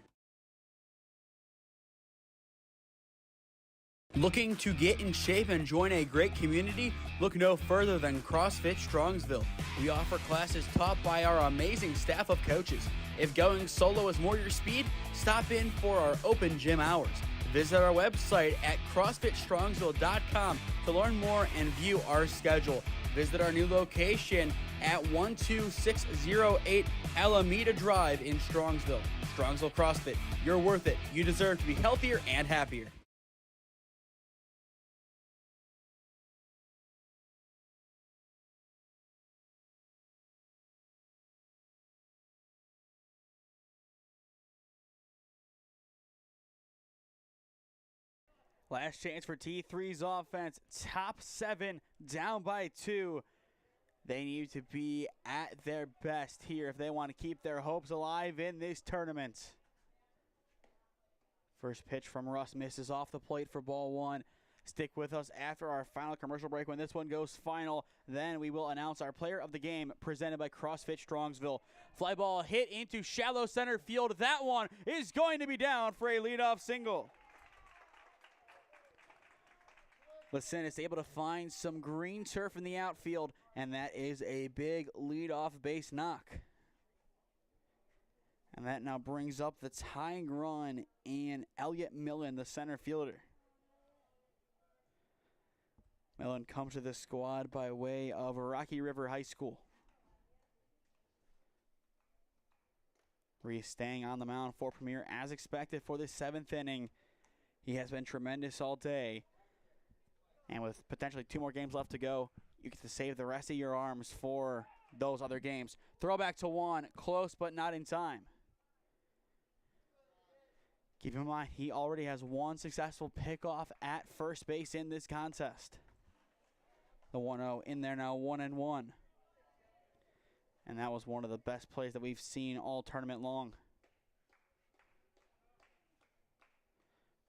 Looking to get in shape and join a great community? Look no further than CrossFit Strongsville. We offer classes taught by our amazing staff of coaches. If going solo is more your speed, stop in for our open gym hours. Visit our website at CrossFitStrongsville.com to learn more and view our schedule. Visit our new location at 12608 Alameda Drive in Strongsville. Strongsville CrossFit, you're worth it. You deserve to be healthier and happier. Last chance for T3's offense. Top 7, down by 2. They need to be at their best here if they want to keep their hopes alive in this tournament. First pitch from Russ misses off the plate for ball 1. Stick with us after our final commercial break. When this one goes final, then we will announce our player of the game presented by CrossFit Strongsville. Fly ball hit into shallow center field. That one is going to be down for a leadoff single. Listen is able to find some green turf in the outfield, and that is a big leadoff base knock. And that now brings up the tying run in Elliott Millen, the center fielder. Millen comes to the squad by way of Rocky River High School. Reese staying on the mound for Premier as expected for the 7th inning. He has been tremendous all day. And with potentially 2 more games left to go, you get to save the rest of your arms for those other games. Throwback to 1, close but not in time. Keep in mind, he already has 1 successful pickoff at first base in this contest. The 1-0 in there now, 1-1. And that was one of the best plays that we've seen all tournament long.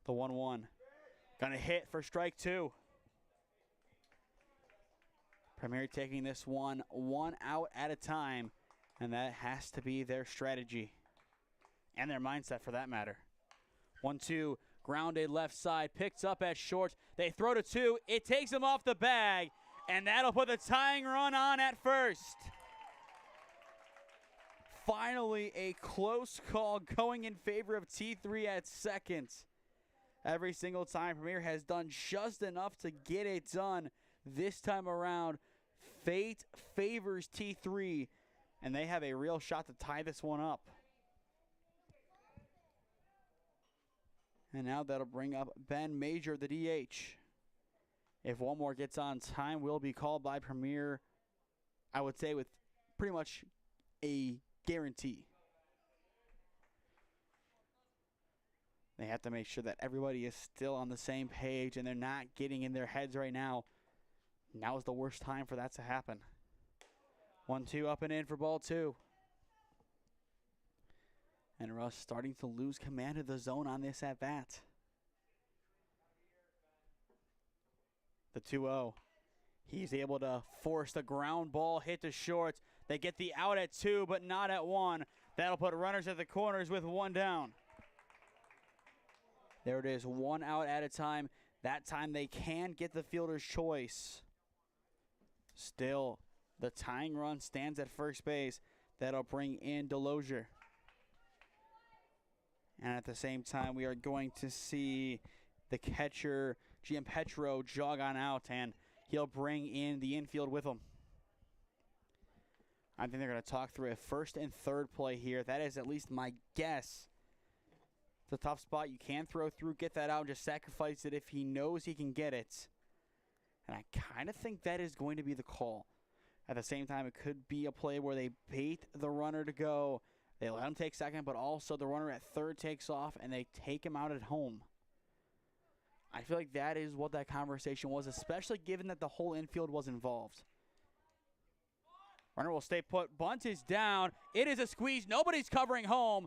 The 1-1. Gonna hit for strike 2. Premier taking this one out at a time, and that has to be their strategy and their mindset for that matter. 1-2, grounded left side, picked up at short. They throw to 2. It takes him off the bag, and that'll put the tying run on at first. Finally, a close call going in favor of T3 at second. Every single time, Premier has done just enough to get it done. This time around, fate favors T3, and they have a real shot to tie this one up. And now that'll bring up Ben Major, the DH. If one more gets on, time will be called by Premier, I would say with pretty much a guarantee. They have to make sure that everybody is still on the same page and they're not getting in their heads right now. Now is the worst time for that to happen. 1-2 up and in for ball 2. And Russ starting to lose command of the zone on this at bat. The 2-0. He's able to force the ground ball hit to short. They get the out at 2, but not at 1. That'll put runners at the corners with 1 down. There it is, 1 out at a time. That time they can get the fielder's choice. Still, the tying run stands at first base. That'll bring in Delosier. And at the same time, we are going to see the catcher, Giampetro, jog on out, and he'll bring in the infield with him. I think they're going to talk through a first and third play here. That is at least my guess. It's a tough spot. You can throw through, get that out, and just sacrifice it if he knows he can get it. And I kind of think that is going to be the call. At the same time, it could be a play where they bait the runner to go. They let him take second, but also the runner at third takes off, and they take him out at home. I feel like that is what that conversation was, especially given that the whole infield was involved. Runner will stay put. Bunt is down. It is a squeeze. Nobody's covering home.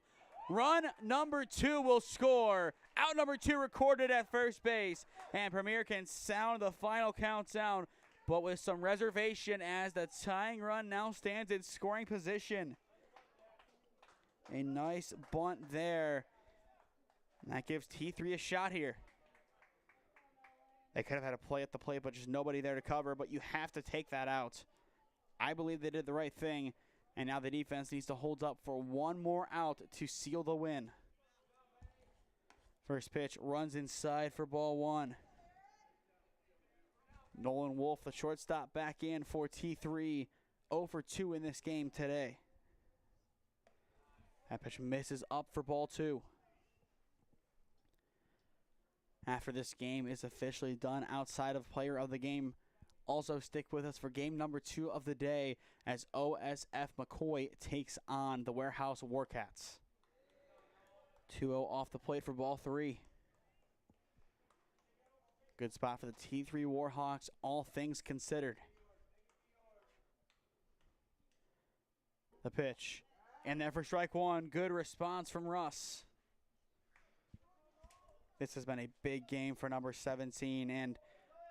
Run number 2 will score. Out number 2 recorded at first base. And Premier can sound the final countdown, but with some reservation as the tying run now stands in scoring position. A nice bunt there. And that gives T3 a shot here. They could have had a play at the plate, but just nobody there to cover, but you have to take that out. I believe they did the right thing. And now the defense needs to hold up for 1 more out to seal the win. First pitch runs inside for ball 1. Nolan Wolf, the shortstop, back in for T3. 0 for 2 in this game today. That pitch misses up for ball 2. After this game is officially done outside of player of the game, also stick with us for game number 2 of the day as OSF McCoy takes on the Warehouse Warcats. 2-0 off the plate for ball 3. Good spot for the T3 Warhawks, all things considered. The pitch. And there for strike 1. Good response from Russ. This has been a big game for number 17, and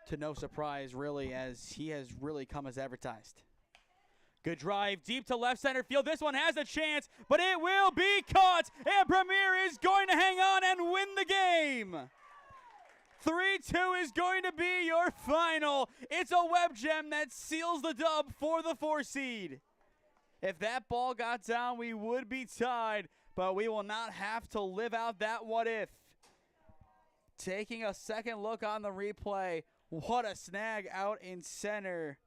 to no surprise, really, as he has really come as advertised. Good drive deep to left center field. This one has a chance, but it will be caught, and Premier is going to hang on and win the game. 3-2 is going to be your final. It's a web gem that seals the dub for the 4 seed. If that ball got down, we would be tied, but we will not have to live out that what if. Taking a second look on the replay, what a snag out in center.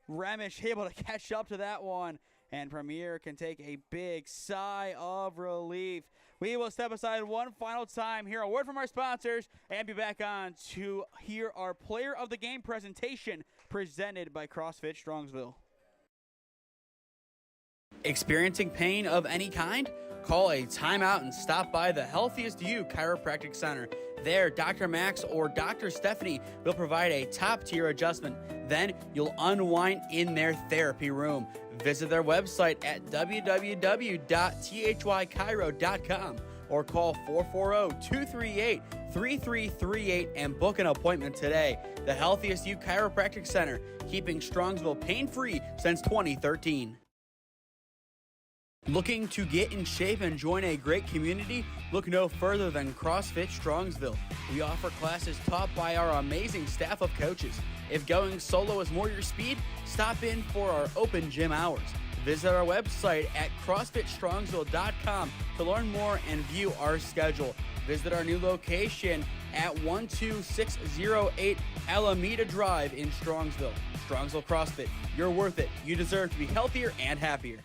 Remish able to catch up to that one, and Premier can take a big sigh of relief. We will step aside one final time, hear a word from our sponsors, and be back on to hear our player of the game presentation presented by CrossFit Strongsville. Experiencing pain of any kind? Call a timeout and stop by the Healthiest You Chiropractic Center. There, Dr. Max or Dr. Stephanie will provide a top-tier adjustment. Then you'll unwind in their therapy room. Visit their website at www.thychiro.com or call 440-238-3338 and book an appointment today. The Healthiest You Chiropractic Center, keeping Strongsville pain-free since 2013. Looking to get in shape and join a great community? Look no further than CrossFit Strongsville. We offer classes taught by our amazing staff of coaches. If going solo is more your speed, stop in for our open gym hours. Visit our website at CrossFitStrongsville.com to learn more and view our schedule. Visit our new location at 12608 Alameda Drive in Strongsville. Strongsville CrossFit, you're worth it. You deserve to be healthier and happier.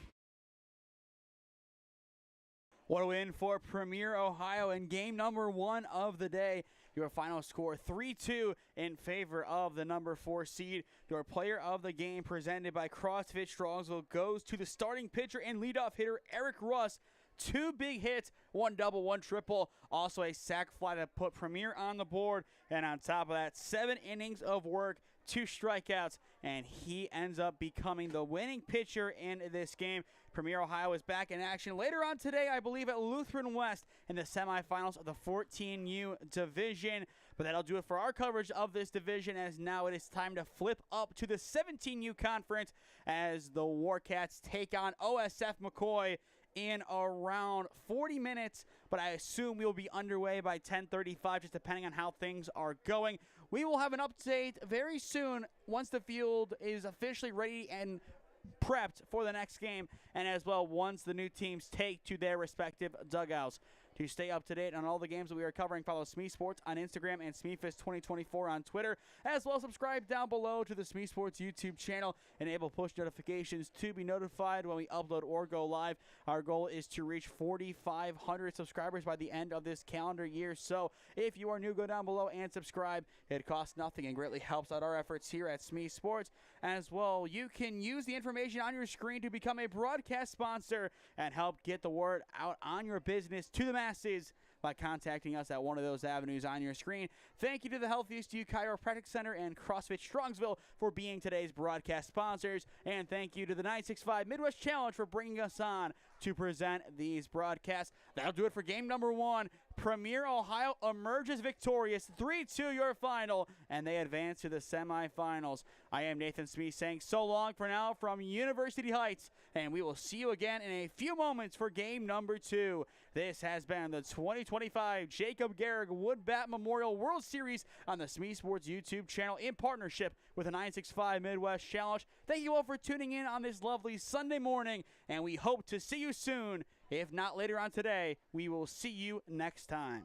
What a win for Premier Ohio in game number 1 of the day. Your final score 3-2 in favor of the number 4 seed. Your player of the game presented by CrossFit Strongsville goes to the starting pitcher and leadoff hitter Eric Russ. 2 big hits, 1 double, 1 triple. Also a sac fly that put Premier on the board. And on top of that, 7 innings of work, 2 strikeouts, and he ends up becoming the winning pitcher in this game. Premier Ohio is back in action later on today, I believe, at Lutheran West in the semifinals of the 14U division. But that'll do it for our coverage of this division, as now it is time to flip up to the 17U conference as the Warcats take on OSF McCoy in around 40 minutes, but I assume we will be underway by 10:35, just depending on how things are going. We will have an update very soon once the field is officially ready and prepped for the next game, and as well once the new teams take to their respective dugouts. To stay up to date on all the games that we are covering, follow SmeeSports on Instagram and SmeeFist2024 on Twitter. As well, subscribe down below to the SmeeSports YouTube channel. Enable push notifications to be notified when we upload or go live. Our goal is to reach 4,500 subscribers by the end of this calendar year. So if you are new, go down below and subscribe. It costs nothing and greatly helps out our efforts here at SmeeSports. As well, you can use the information on your screen to become a broadcast sponsor and help get the word out on your business to the masses by contacting us at one of those avenues on your screen. Thank you to the Healthiest You Chiropractic Center and CrossFit Strongsville for being today's broadcast sponsors. And thank you to the 965 Midwest Challenge for bringing us on to present these broadcasts. That'll do it for game number 1. Premier Ohio emerges victorious, 3-2 your final, and they advance to the semifinals. I am Nathan Smee saying so long for now from University Heights, and we will see you again in a few moments for game number 2. This has been the 2025 Jakob Gehring Wood Bat Memorial World Series on the SmeeSports YouTube channel in partnership with the 965 Midwest Challenge. Thank you all for tuning in on this lovely Sunday morning, and we hope to see you soon. If not later on today, we will see you next time.